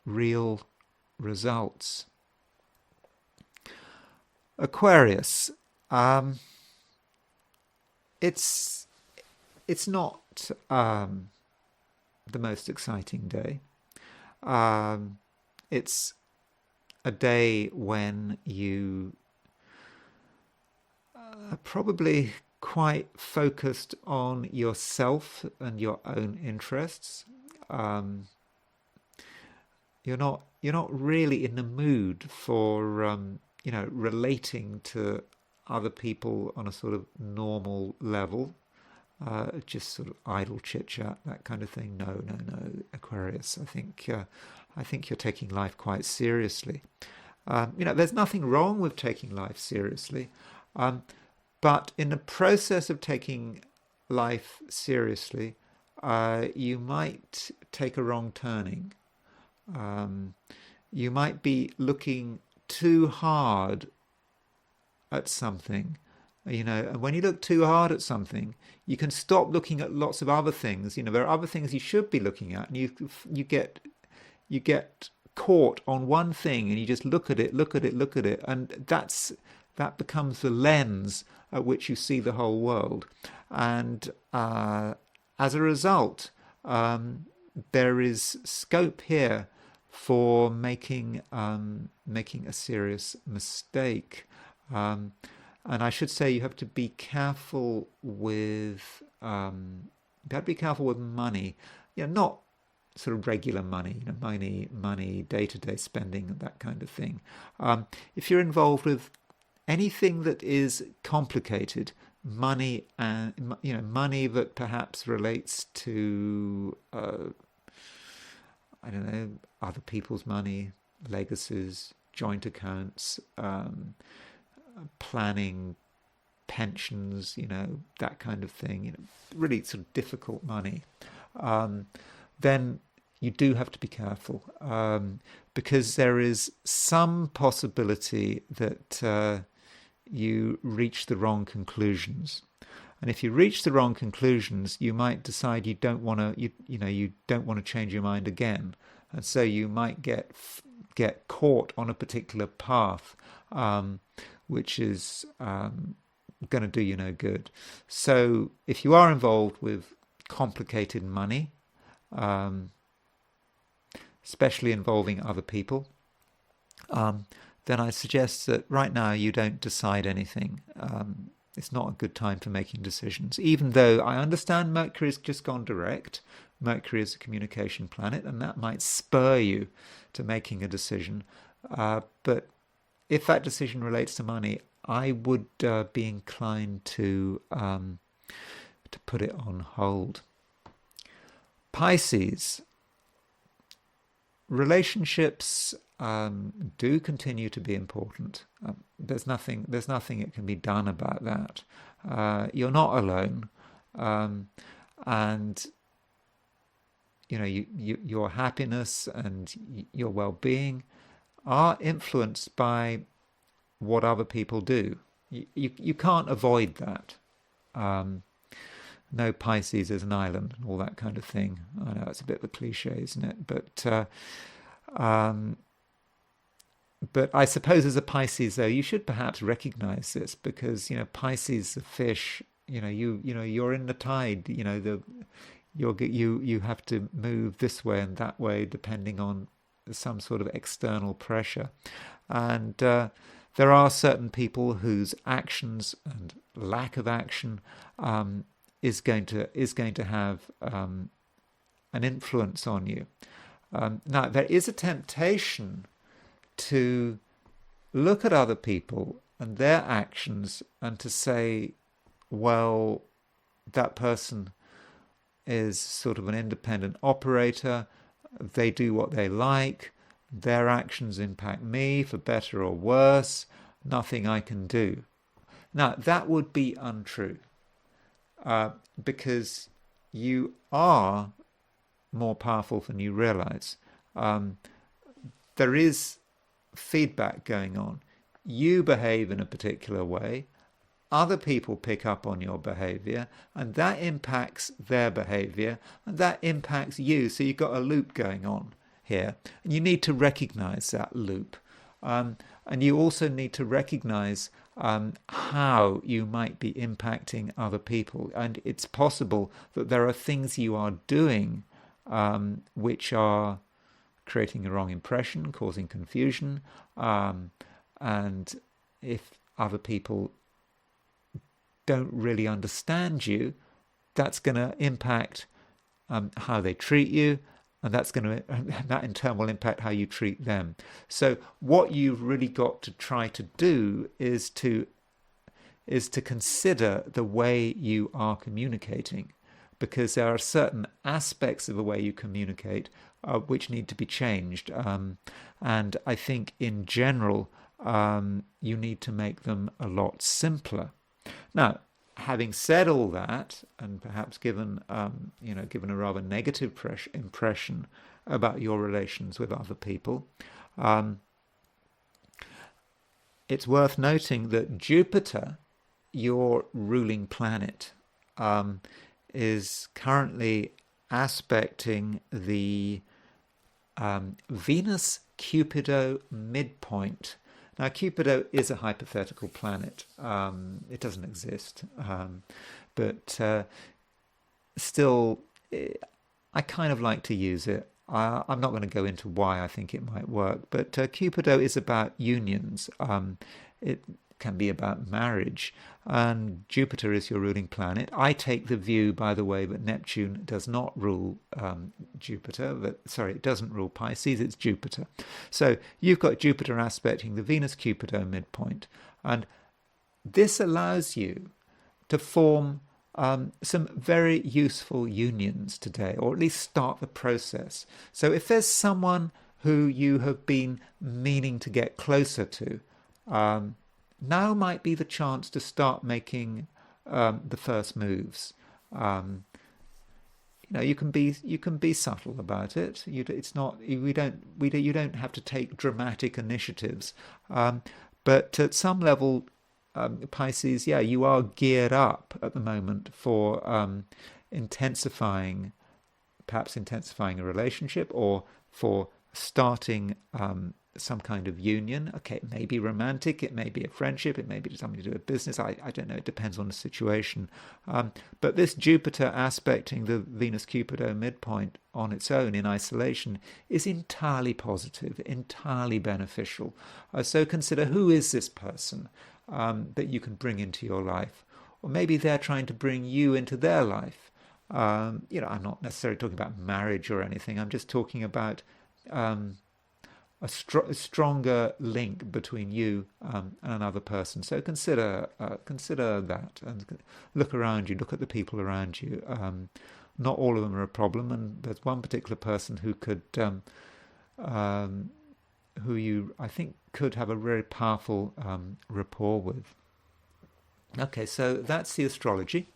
real results. Aquarius, it's not the most exciting day. It's a day when you are probably quite focused on yourself and your own interests. You're not really in the mood for relating to other people on a sort of normal level. Just sort of idle chit chat, that kind of thing. No, Aquarius. I think you're taking life quite seriously. There's nothing wrong with taking life seriously, but in the process of taking life seriously, you might take a wrong turning. You might be looking too hard at something. And when you look too hard at something, you can stop looking at lots of other things. There are other things you should be looking at, and you get caught on one thing, and you just look at it, and that becomes the lens at which you see the whole world. And as a result, there is scope here for making a serious mistake. And I should say you have to be careful with money. Not sort of regular money, money, day-to-day spending, that kind of thing. If you're involved with anything that is complicated, money and money that perhaps relates to other people's money, legacies, joint accounts, planning, pensions, that kind of thing, really sort of difficult money, then you do have to be careful, because there is some possibility that you reach the wrong conclusions. And if you reach the wrong conclusions, you might decide you don't want to change your mind again, and so you might get caught on a particular path, which is going to do you no good. So if you are involved with complicated money, especially involving other people, then I suggest that right now you don't decide anything. It's not a good time for making decisions, even though I understand Mercury has just gone direct. Mercury is a communication planet, and that might spur you to making a decision. But if that decision relates to money, I would be inclined to put it on hold. Pisces. Relationships do continue to be important. There's nothing that can be done about that. You're not alone, and your happiness and your well-being are influenced by what other people do. You can't avoid that. No, Pisces is an island and all that kind of thing. I know it's a bit of a cliche, isn't it? But I suppose as a Pisces, though, you should perhaps recognize this, because Pisces, the fish, you're in the tide. You have to move this way and that way depending on some sort of external pressure, and there are certain people whose actions and lack of action is going to have an influence on you. Now, there is a temptation to look at other people and their actions and to say, well, that person is sort of an independent operator. They do what they like. Their actions impact me for better or worse. Nothing I can do. Now, that would be untrue, because you are more powerful than you realize. There is feedback going on. You behave in a particular way. Other people pick up on your behavior, and that impacts their behavior, and that impacts you. So you've got a loop going on here, and you need to recognize that loop. And you also need to recognize how you might be impacting other people. And it's possible that there are things you are doing which are creating a wrong impression, causing confusion. And if other people don't really understand you, that's going to impact how they treat you, and that in turn will impact how you treat them. So what you've really got to try to do is to consider the way you are communicating, because there are certain aspects of the way you communicate which need to be changed. And I think in general, you need to make them a lot simpler. Now, having said all that, and perhaps given a rather negative impression about your relations with other people, it's worth noting that Jupiter, your ruling planet, is currently aspecting the Venus-Cupido midpoint. Now, Cupido is a hypothetical planet. It doesn't exist. But still, I kind of like to use it. I'm not going to go into why I think it might work. But Cupido is about unions. It can be about marriage. And Jupiter is your ruling planet. I take the view, by the way, that Neptune does not rule Jupiter. It doesn't rule Pisces, it's Jupiter. So you've got Jupiter aspecting the Venus-Cupido midpoint. And this allows you to form some very useful unions today, or at least start the process. So if there's someone who you have been meaning to get closer to, now might be the chance to start making the first moves. You can be subtle about it. You don't have to take dramatic initiatives. But at some level, Pisces, you are geared up at the moment for intensifying a relationship, or for starting some kind of union. Okay, it may be romantic, it may be a friendship, it may be something to do with business. I don't know, it depends on the situation. But this Jupiter aspecting the Venus-Cupido midpoint on its own in isolation is entirely positive, entirely beneficial. So consider, who is this person that you can bring into your life? Or maybe they're trying to bring you into their life. I'm not necessarily talking about marriage or anything. I'm just talking about a stronger link between you and another person. So consider that, and look around you. Look at the people around you. Not all of them are a problem, and there's one particular person who could, who you, I think, could have a very powerful rapport with. Okay, so that's the astrology.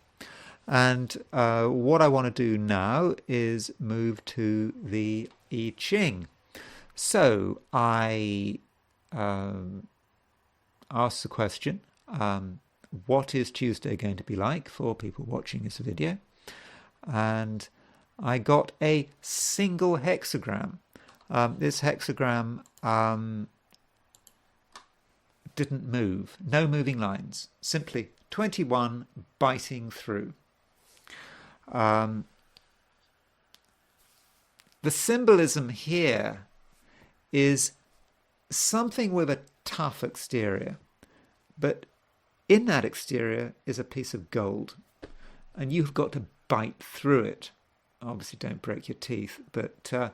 And what I want to do now is move to the I Ching. So I asked the question, what is Tuesday going to be like for people watching this video? And I got a single hexagram. This hexagram didn't move. No moving lines. Simply 21 biting through. The symbolism here is something with a tough exterior, but in that exterior is a piece of gold, and you've got to bite through it. Obviously, don't break your teeth, but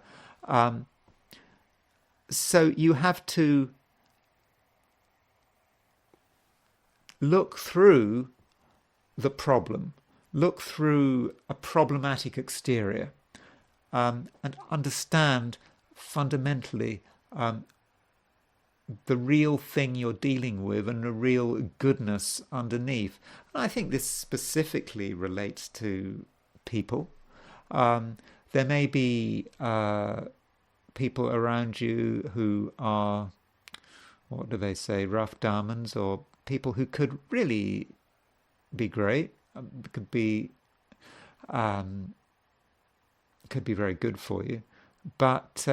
so you have to look through the problem, look through a problematic exterior and understand fundamentally the real thing you're dealing with and the real goodness underneath. And I think this specifically relates to people. There may be people around you who are, what do they say, rough diamonds, or people who could really be great, could be very good for you, but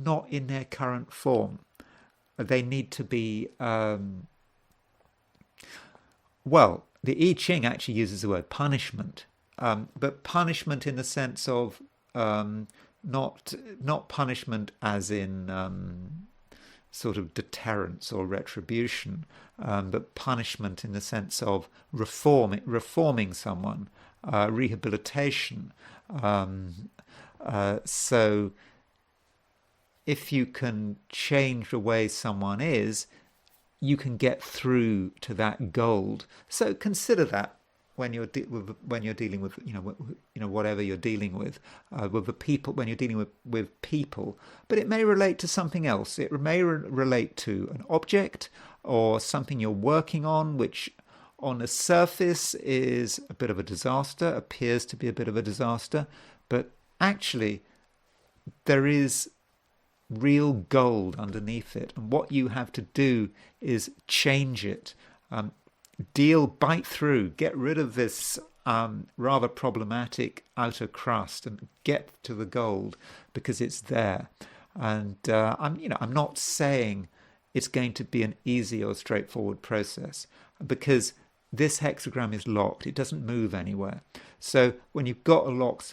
not in their current form. They need to be, well, the I Ching actually uses the word punishment, but punishment in the sense of not punishment as in sort of deterrence or retribution, but punishment in the sense of reforming someone, rehabilitation. So if you can change the way someone is, you can get through to that gold. So consider that when you're dealing with whatever you're dealing with the people, when you're dealing with people. But it may relate to something else. It may relate to an object or something you're working on, which on the surface is a bit of a disaster, appears to be a bit of a disaster, but actually there is real gold underneath it, and what you have to do is change it, bite through, get rid of this rather problematic outer crust and get to the gold, because it's there. And I'm not saying it's going to be an easy or straightforward process, because this hexagram is locked. It doesn't move anywhere. So when you've got a locked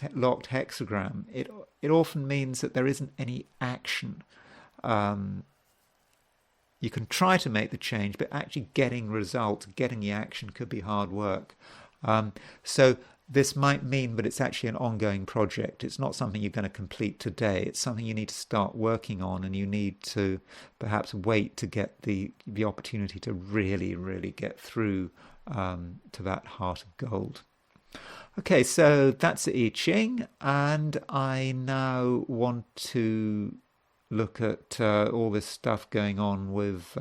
hexagram, it often means that there isn't any action. You can try to make the change, but actually getting results, getting the action could be hard work. So this might mean that it's actually an ongoing project. It's not something you're going to complete today. It's something you need to start working on, and you need to perhaps wait to get the opportunity to really, really get through to that heart of gold. Okay, so that's the I Ching, and I now want to look at all this stuff going on with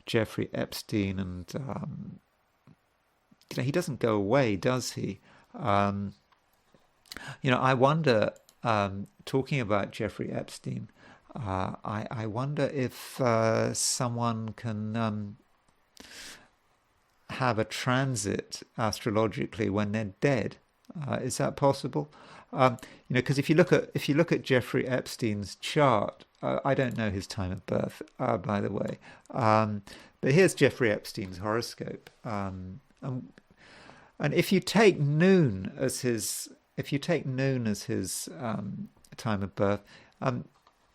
Jeffrey Epstein, and he doesn't go away, does he? I wonder, talking about Jeffrey Epstein, I wonder if someone can have a transit astrologically when they're dead. Is that possible? Because if you look at Jeffrey Epstein's chart, I don't know his time of birth, by the way, but here's Jeffrey Epstein's horoscope, and if you take noon as his time of birth,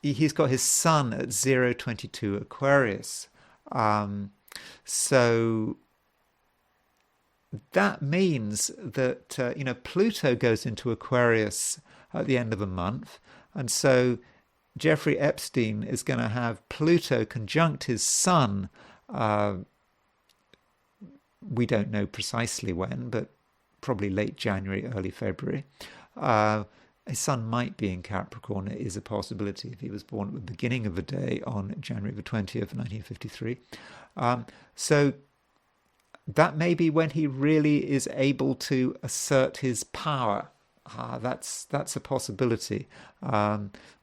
he's got his sun at 022 Aquarius, so that means that Pluto goes into Aquarius at the end of a month, and so Jeffrey Epstein is going to have Pluto conjunct his sun. We don't know precisely when, but probably late January, early February. His sun might be in Capricorn. It is a possibility if he was born at the beginning of the day on January the 20th, 1953. So that may be when he really is able to assert his power. That's a possibility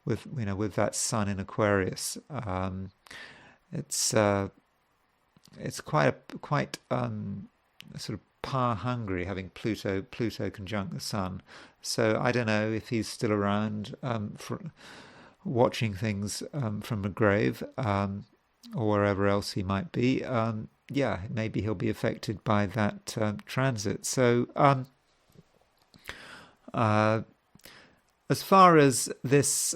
with that sun in Aquarius. It's quite sort of power hungry, having Pluto conjunct the sun. So I don't know if he's still around for watching things from the grave, or wherever else he might be. Maybe he'll be affected by that transit. So as far as this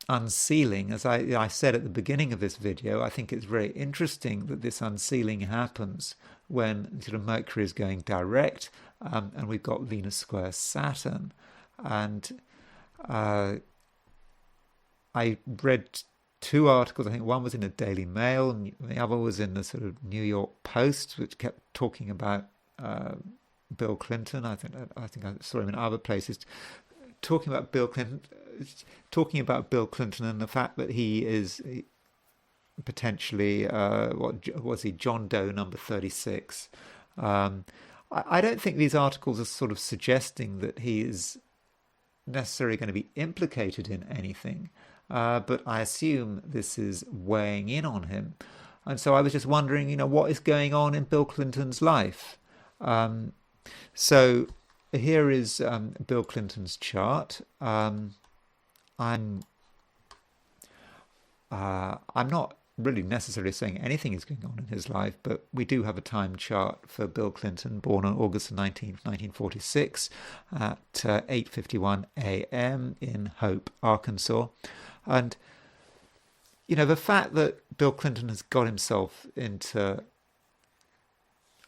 unsealing, as I said at the beginning of this video, I think it's very interesting that this unsealing happens when sort of Mercury is going direct, and we've got Venus square Saturn. And I read two articles. I think one was in the Daily Mail and the other was in the sort of New York Post, which kept talking about Bill Clinton. I think I saw him in other places talking about Bill Clinton, and the fact that he is potentially what was he, John Doe number 36. I don't think these articles are sort of suggesting that he is necessarily going to be implicated in anything, but I assume this is weighing in on him. And so I was just wondering, what is going on in Bill Clinton's life? So here is Bill Clinton's chart. I'm not really necessarily saying anything is going on in his life, but we do have a time chart for Bill Clinton, born on August 19th, 1946, at 8:51 a.m. in Hope, Arkansas. And, the fact that Bill Clinton has got himself into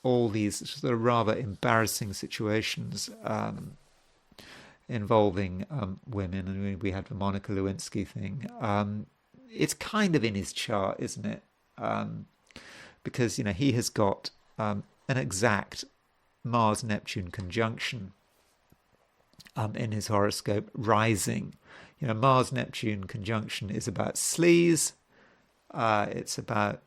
all these sort of rather embarrassing situations involving women, and we had the Monica Lewinsky thing, it's kind of in his chart, isn't it? Because, he has got an exact Mars-Neptune conjunction in his horoscope rising. Mars-Neptune conjunction is about sleaze. It's about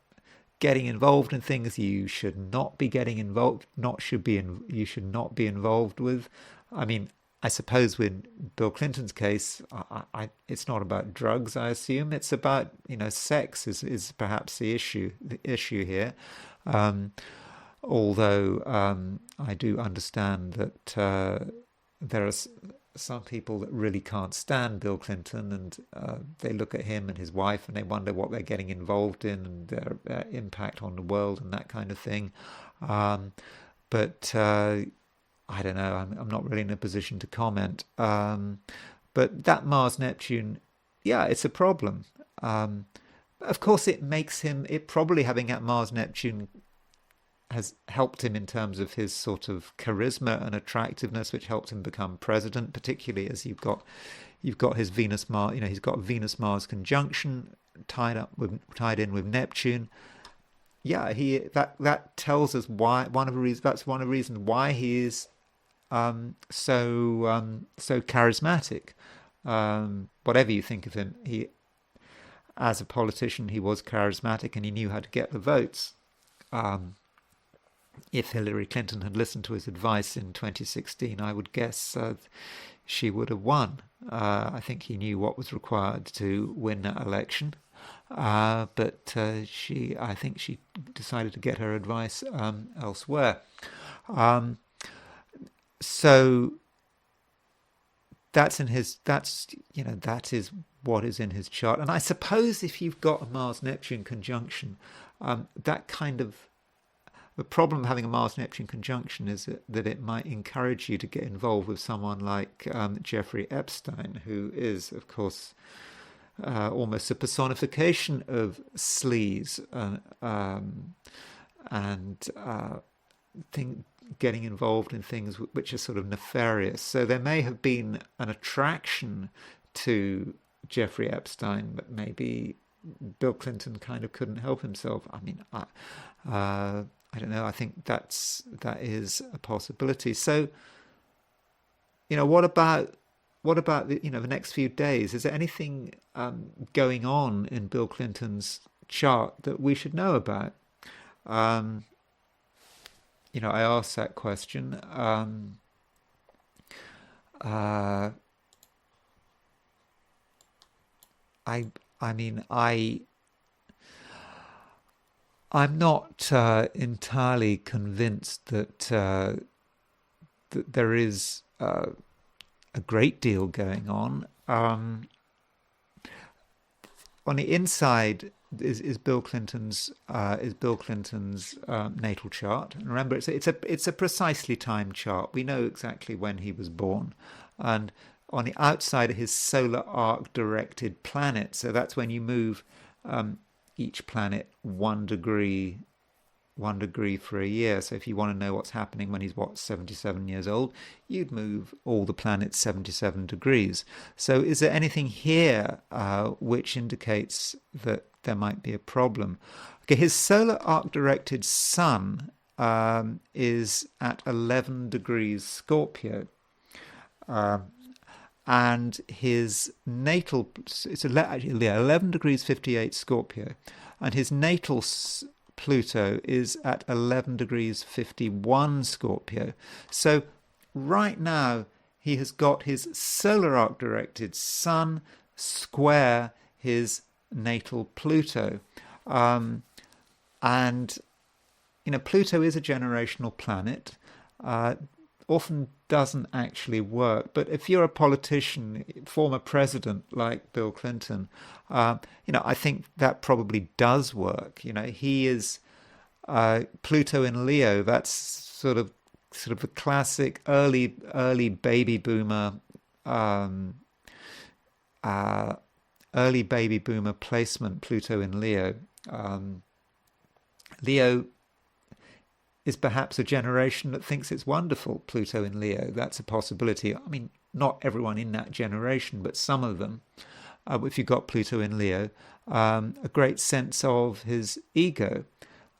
getting involved in things you should not be getting involved, you should not be involved with. I mean, I suppose in Bill Clinton's case, it's not about drugs, I assume. It's about, sex is perhaps the issue here. Although I do understand that there are some people that really can't stand Bill Clinton, and they look at him and his wife and they wonder what they're getting involved in and their impact on the world and that kind of thing. But I don't know. I'm not really in a position to comment. But that Mars-Neptune, yeah, it's a problem. Of course, it probably having that Mars-Neptune has helped him in terms of his sort of charisma and attractiveness, which helped him become president, particularly as you've got his Venus-Mars, he's got Venus-Mars conjunction tied in with Neptune. Yeah, that tells us why that's one of the reasons why he is so charismatic. Whatever you think of him, as a politician, he was charismatic and he knew how to get the votes. If Hillary Clinton had listened to his advice in 2016, I would guess she would have won. I think he knew what was required to win that election. But I think she decided to get her advice elsewhere. So that is what is in his chart. And I suppose if you've got a Mars-Neptune conjunction, that kind of, the problem of having a Mars-Neptune conjunction is that it might encourage you to get involved with someone like Jeffrey Epstein, who is, of course, almost a personification of sleaze and getting involved in things which are sort of nefarious. So there may have been an attraction to Jeffrey Epstein, but maybe Bill Clinton kind of couldn't help himself. I mean, I don't know. I think that is a possibility. So, what about the the next few days? Is there anything going on in Bill Clinton's chart that we should know about? I asked that question. I'm not entirely convinced that there is a great deal going on. On the inside is Bill Clinton's natal chart. And remember, it's a precisely timed chart. We know exactly when he was born, and on the outside of his solar arc directed planet. So that's when you move each planet 1 degree for a year. So if you want to know what's happening when he's 77 years old, you'd move all the planets 77 degrees. So is there anything here which indicates that there might be a problem? Okay, his solar arc directed sun is at 11 degrees Scorpio. And his natal, actually 11 degrees 58 Scorpio, and his natal Pluto is at 11 degrees 51 Scorpio. So right now he has got his solar arc directed Sun square his natal Pluto. And, Pluto is a generational planet. Often doesn't actually work. But if you're a politician, former president like Bill Clinton, I think that probably does work. He is Pluto in Leo. That's sort of the classic early baby boomer placement. Pluto in Leo. Leo is perhaps a generation that thinks it's wonderful, Pluto in Leo. That's a possibility. I mean, not everyone in that generation, but some of them. If you've got Pluto in Leo, a great sense of his ego.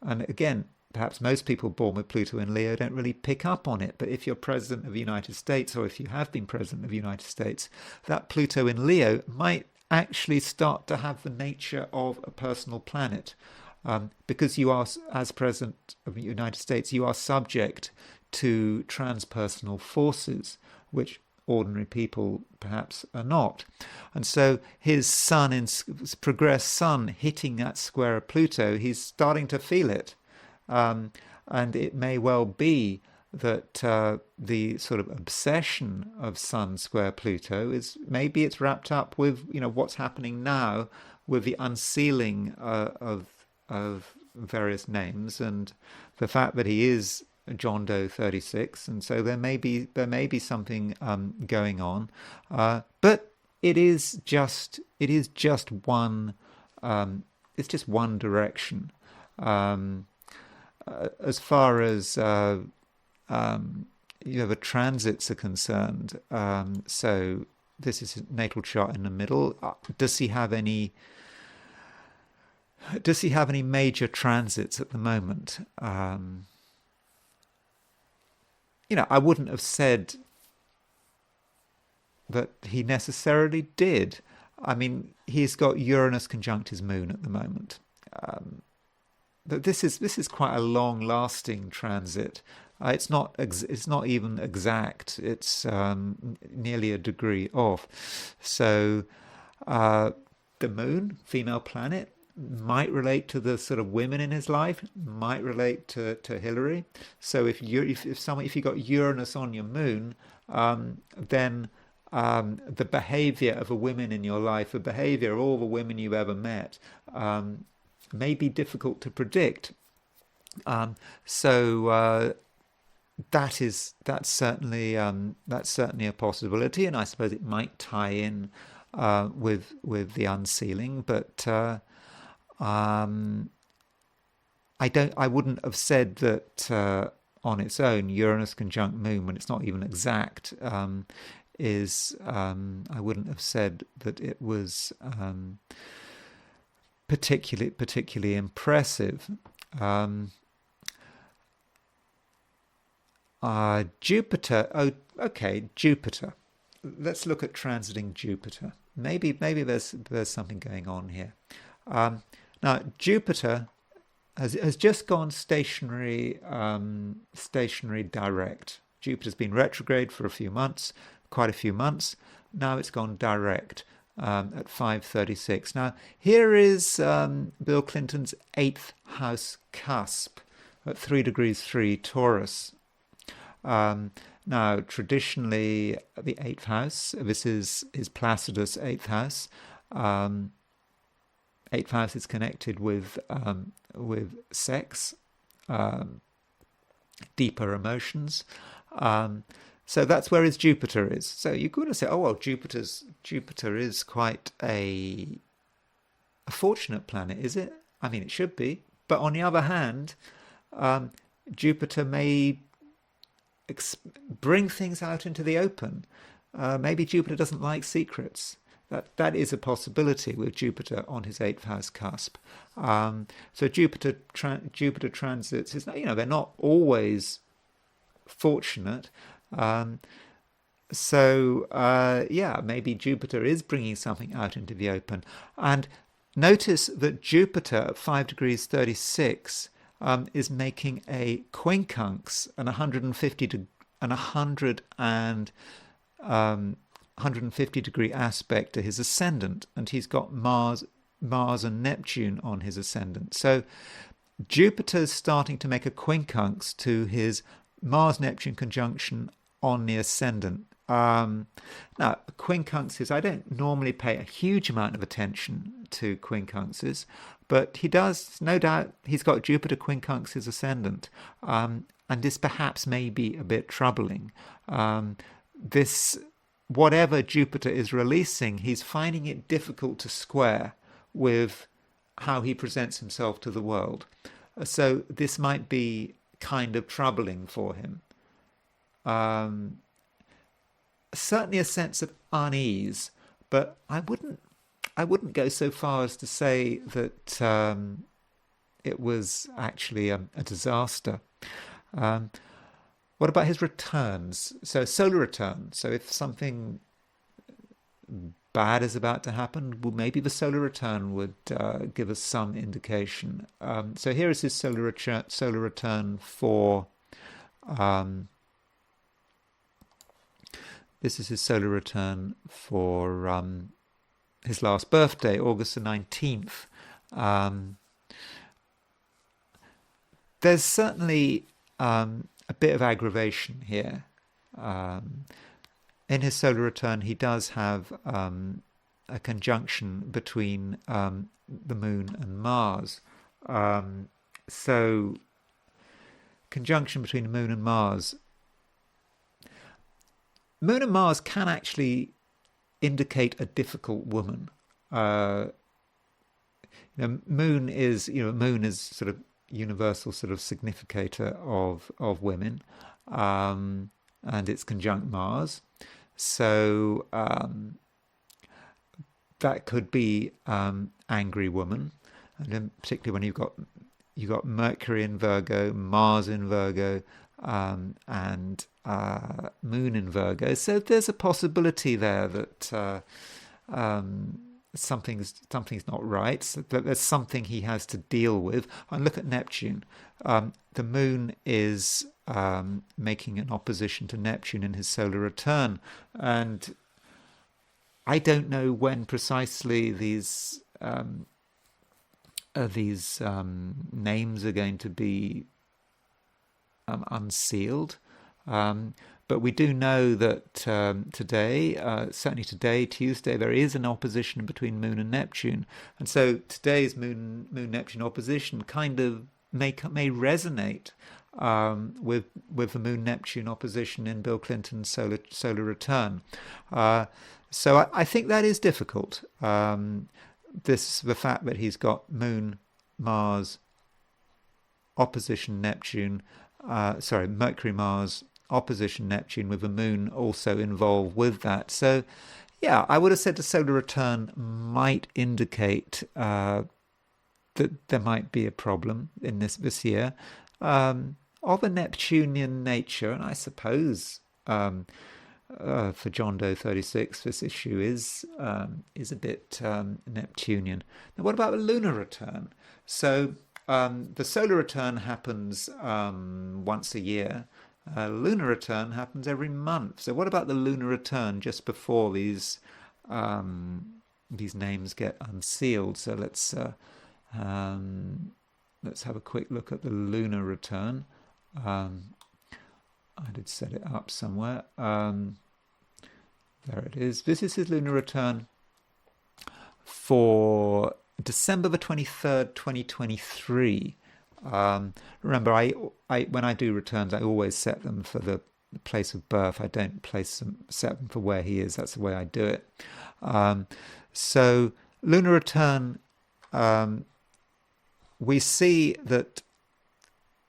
And again, perhaps most people born with Pluto in Leo don't really pick up on it. But if you're president of the United States, or if you have been president of the United States, that Pluto in Leo might actually start to have the nature of a personal planet. Because you are, as President of the United States, you are subject to transpersonal forces, which ordinary people perhaps are not. And so his Sun, progressed Sun, hitting that square of Pluto, he's starting to feel it. And it may well be that the sort of obsession of Sun square Pluto maybe it's wrapped up with what's happening now with the unsealing of various names, and the fact that he is John Doe 36, and so there may be something going on, but it is just one it's just one direction. As far as the transits are concerned, so this is his natal chart in the middle. Does he have any major transits at the moment? I wouldn't have said that he necessarily did. I mean, he's got Uranus conjunct his moon at the moment. But this is quite a long-lasting transit. It's not even exact. It's nearly a degree off. So the moon, female planet, might relate to the sort of women in his life, might relate to Hillary. So if you got Uranus on your moon, then the behavior of the women in your life, the behavior of all the women you've ever met, may be difficult to predict. So that's certainly a possibility, and I suppose it might tie in with the unsealing, but I wouldn't have said that on its own Uranus conjunct Moon, when it's not even exact, I wouldn't have said that it was particularly impressive. Jupiter. Jupiter. Let's look at transiting Jupiter. Maybe there's something going on here. Now Jupiter has just gone stationary direct. Jupiter's been retrograde for quite a few months. Now it's gone direct at 5:36. Now here is Bill Clinton's 8th house cusp at 3 degrees 3 Taurus. Now, traditionally, the 8th house, this is Placidus' 8th house. 8th house is connected with sex, deeper emotions. So that's where his Jupiter is. So you could have said, oh, well, Jupiter is quite a fortunate planet, is it? I mean, it should be. But on the other hand, Jupiter may bring things out into the open. Maybe Jupiter doesn't like secrets. that is a possibility with Jupiter on his 8th house cusp. So Jupiter transits is, they're not always fortunate. Maybe Jupiter is bringing something out into the open. And notice that Jupiter at 5 degrees 36 is making a quincunx, an 150 degree aspect to his ascendant, and he's got Mars and Neptune on his ascendant. So Jupiter's starting to make a quincunx to his Mars-Neptune conjunction on the ascendant. Now, quincunxes, I don't normally pay a huge amount of attention to quincunxes, but he does, no doubt, he's got Jupiter quincunx his ascendant, and this perhaps may be a bit troubling. Whatever Jupiter is releasing, he's finding it difficult to square with how he presents himself to the world. So this might be kind of troubling for him. Certainly a sense of unease, but I wouldn't go so far as to say that it was actually a disaster. What about his returns? So solar return. So if something bad is about to happen, well, maybe the solar return would give us some indication. So here is his solar return for. This is his solar return for his last birthday, August the 19th. There's certainly a bit of aggravation here. In his solar return, he does have a conjunction between the Moon and Mars. So, conjunction between the Moon and Mars. Moon and Mars can actually indicate a difficult woman. Moon is sort of universal sort of significator of women, and it's conjunct Mars. So that could be angry woman, and then particularly when you've got Mercury in Virgo, Mars in Virgo, and Moon in Virgo. So there's a possibility there that something's not right, so that there's something he has to deal with. And look at Neptune. The Moon is making an opposition to Neptune in his solar return, and I don't know when precisely these names are going to be unsealed. But we do know that today, certainly today, Tuesday, there is an opposition between Moon and Neptune. And so today's Moon-Neptune opposition kind of may resonate with the Moon-Neptune opposition in Bill Clinton's solar return. So I think that is difficult. The fact that he's got Moon, Mars, opposition Neptune, Mercury, Mars, opposition Neptune, with the Moon also involved with that. So, yeah, I would have said the solar return might indicate that there might be a problem in this year of a Neptunian nature, and I suppose for John Doe 36, this issue is a bit Neptunian. Now, what about the lunar return? So the solar return happens once a year. Lunar return happens every month. So what about the lunar return just before these names get unsealed? So let's have a quick look at the lunar return. I did set it up somewhere. There it is. This is his lunar return for December the 23rd, 2023. Remember, I when I do returns, I always set them for the place of birth. I don't set them for where he is. That's the way I do it. So lunar return, we see that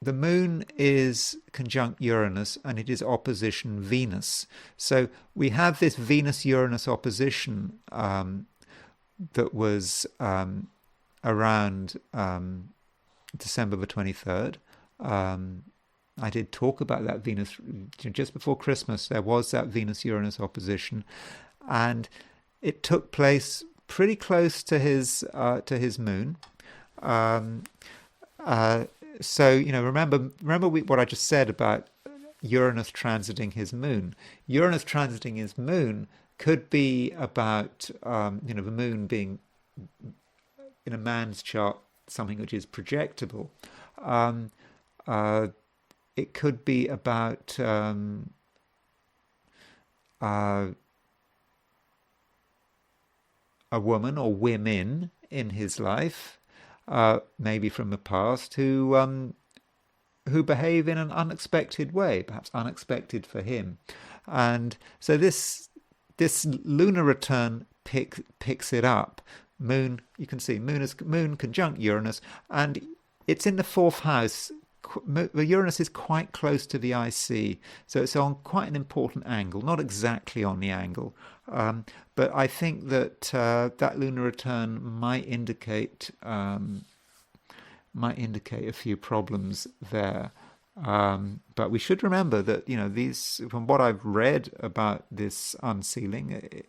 the moon is conjunct Uranus and it is opposition Venus. So we have this Venus-Uranus opposition that was around December the 23rd. I did talk about that Venus just before Christmas. There was that Venus-Uranus opposition, and it took place pretty close to his moon. So remember what I just said about Uranus transiting his moon. Uranus transiting his moon could be about the moon being in a man's chart something which is projectable. It could be about a woman or women in his life, maybe from the past, who behave in an unexpected way, perhaps unexpected for him. And so this lunar return picks it up. Moon, you can see, moon conjunct Uranus, and it's in the fourth house. The Uranus is quite close to the IC, so it's on quite an important angle, not exactly on the angle, but I think that that lunar return might indicate a few problems there. But we should remember that these, from what I've read about this unsealing,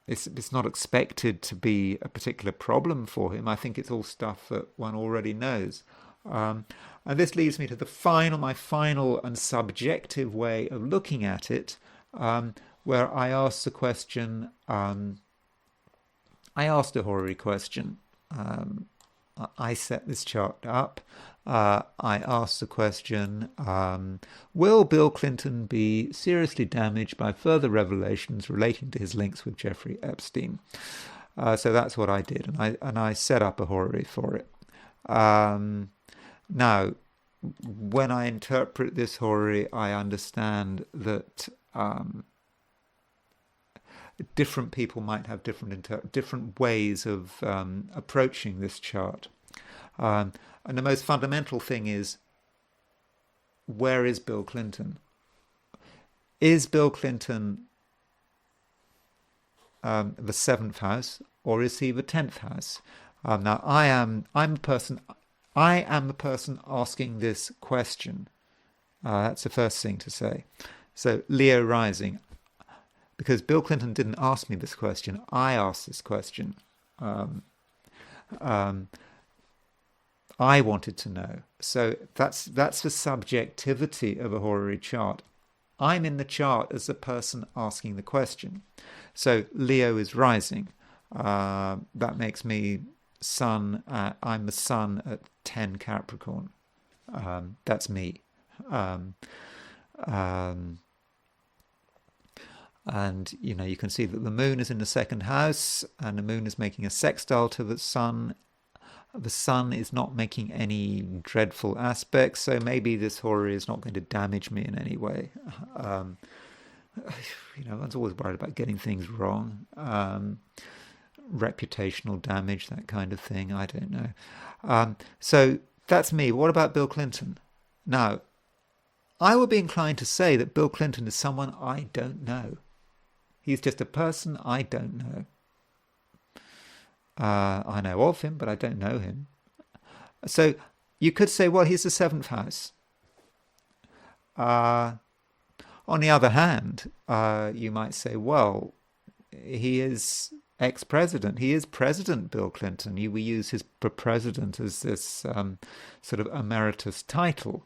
it's not expected to be a particular problem for him. I think it's all stuff that one already knows. And this leads me to my final and subjective way of looking at it, where I asked the question, I asked a horary question. I set this chart up. I asked the question, will Bill Clinton be seriously damaged by further revelations relating to his links with Jeffrey Epstein? So that's what I did, and I set up a horary for it. Now, when I interpret this horary, I understand that different people might have different ways of approaching this chart. And the most fundamental thing is, where is Bill Clinton? Is Bill Clinton the 7th house, or is he the 10th house? Now, I'm the person asking this question. That's the first thing to say. So, Leo rising. Because Bill Clinton didn't ask me this question, I asked this question. I wanted to know. So that's the subjectivity of a horary chart. I'm in the chart as the person asking the question. So Leo is rising. That makes me sun. I'm the sun at 10 Capricorn. That's me. And you can see that the moon is in the 2nd house, and the moon is making a sextile to the sun. The sun is not making any dreadful aspects, so maybe this horary is not going to damage me in any way. One's always worried about getting things wrong. Reputational damage, that kind of thing, I don't know. So that's me. What about Bill Clinton? Now, I would be inclined to say that Bill Clinton is someone I don't know. He's just a person I don't know. I know of him, but I don't know him. So you could say, well, he's the 7th house. On the other hand, you might say, well, he is ex-president. He is President Bill Clinton. We use his president as this sort of emeritus title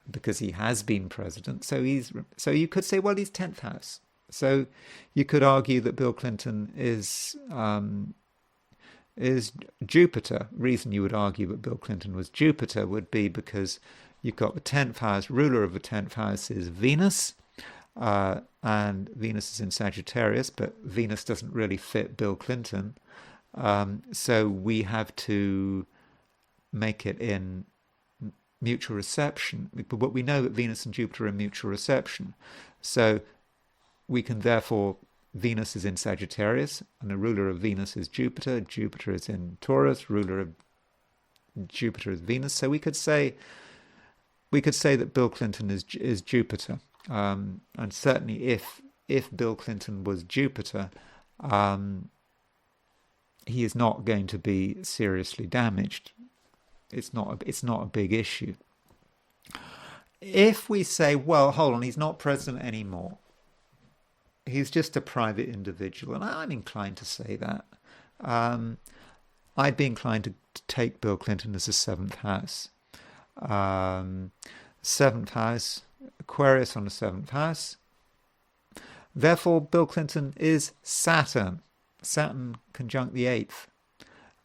because he has been president. So you could say, well, he's 10th house. So you could argue that Bill Clinton is Jupiter. Reason you would argue that Bill Clinton was Jupiter would be because you've got the 10th house. Ruler of the 10th house is Venus, and Venus is in Sagittarius, but Venus doesn't really fit Bill Clinton. So we have to make it in mutual reception. But we know that Venus and Jupiter are in mutual reception. So we can therefore, Venus is in Sagittarius, and the ruler of Venus is Jupiter. Jupiter is in Taurus, ruler of Jupiter is Venus. So we could say that Bill Clinton is Jupiter, and certainly if Bill Clinton was Jupiter, he is not going to be seriously damaged. It's not a big issue. If we say, well, hold on, he's not president anymore, he's just a private individual, and I'm inclined to say that. I'd be inclined to take Bill Clinton as a seventh house. Seventh house, Aquarius on the seventh house. Therefore, Bill Clinton is Saturn. Saturn conjunct the eighth.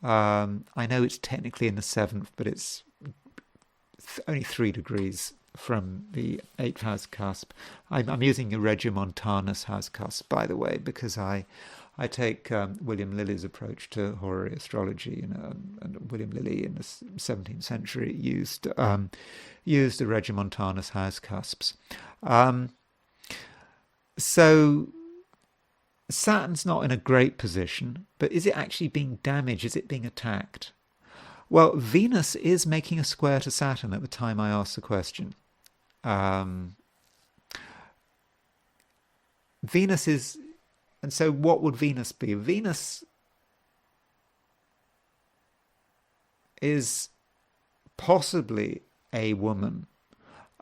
I know it's technically in the seventh, but it's only 3 degrees from the eighth house cusp. I'm using a Regiomontanus house cusp, by the way, because I take William Lilly's approach to horary astrology, and William Lilly in the 17th century used the Regiomontanus house cusps. So Saturn's not in a great position, but is it actually being damaged? Is it being attacked? Well, Venus is making a square to Saturn at the time I asked the question. Venus is, and so what would Venus be? Venus is possibly a woman,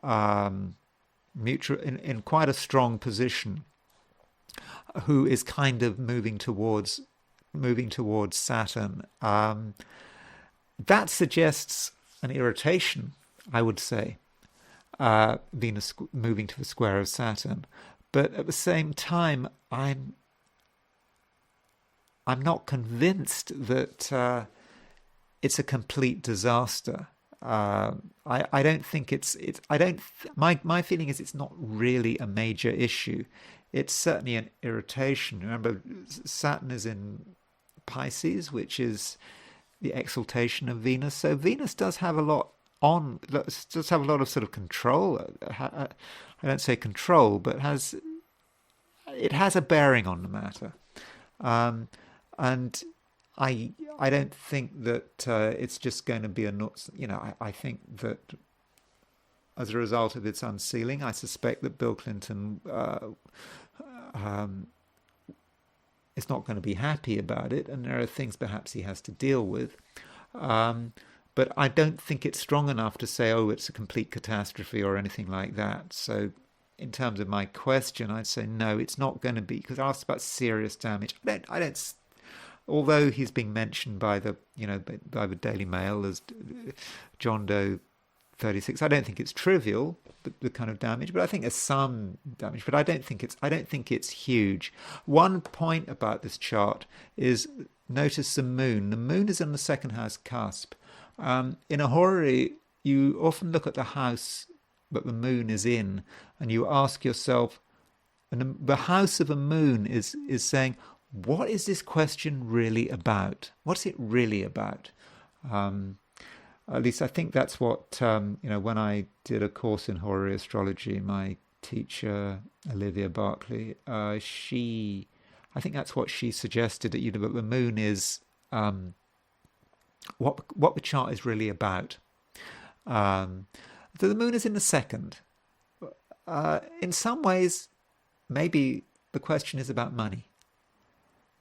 in quite a strong position, who is kind of moving towards Saturn. That suggests an irritation, I would say, Venus moving to the square of Saturn. But at the same time, I'm not convinced that it's a complete disaster. I don't think it's. My feeling is it's not really a major issue. It's certainly an irritation. Remember, Saturn is in Pisces, which is the exaltation of Venus. So Venus does have a lot does have a lot of sort of control. I don't say control, but it has a bearing on the matter. And I don't think that it's just going to be I think that as a result of its unsealing, I suspect that Bill Clinton is not going to be happy about it, and there are things perhaps he has to deal with. But I don't think it's strong enough to say, oh, it's a complete catastrophe or anything like that. So in terms of my question, I'd say no, it's not going to be, because I asked about serious damage. I don't. Although he's being mentioned by the Daily Mail as John Doe 36, I don't think it's trivial, the kind of damage, but I think there's some damage. But I don't think it's huge. One point about this chart is, notice the moon. The moon is in the second house cusp. In a horary, you often look at the house that the moon is in, and you ask yourself, and the house of a moon is saying, what is this question really about? What's it really about? At least I think that's what, when I did a course in horary astrology, my teacher, Olivia Barclay, I think that's what she suggested, that the moon is what the chart is really about. So the moon is in the second. In some ways, maybe the question is about money.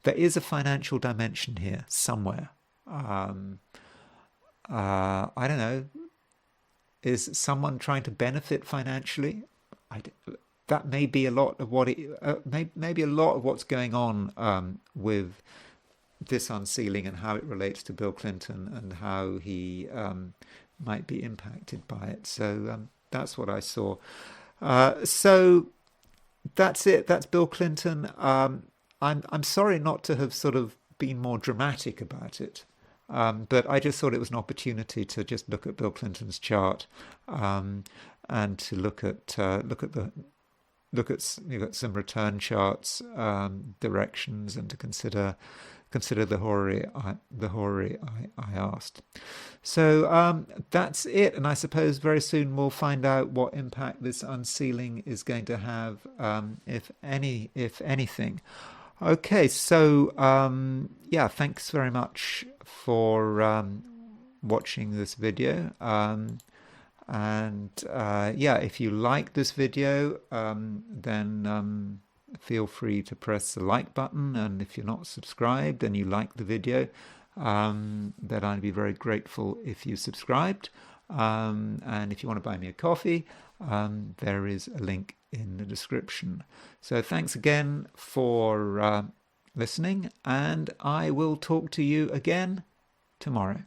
There is a financial dimension here somewhere. I don't know. Is someone trying to benefit financially? That may be a lot of maybe a lot of what's going on with this unsealing, and how it relates to Bill Clinton, and how he might be impacted by it. So that's what I saw. So that's it. That's Bill Clinton. I'm sorry not to have sort of been more dramatic about it, but I just thought it was an opportunity to just look at Bill Clinton's chart, and to look at some return charts, directions, and to consider the horary I asked. So that's it, and I suppose very soon we'll find out what impact this unsealing is going to have, if anything. Okay, so thanks very much for watching this video. Yeah, if you like this video, then feel free to press the like button. And if you're not subscribed and you like the video, then I'd be very grateful if you subscribed. And if you want to buy me a coffee, there is a link in the description. So thanks again for listening, and I will talk to you again tomorrow.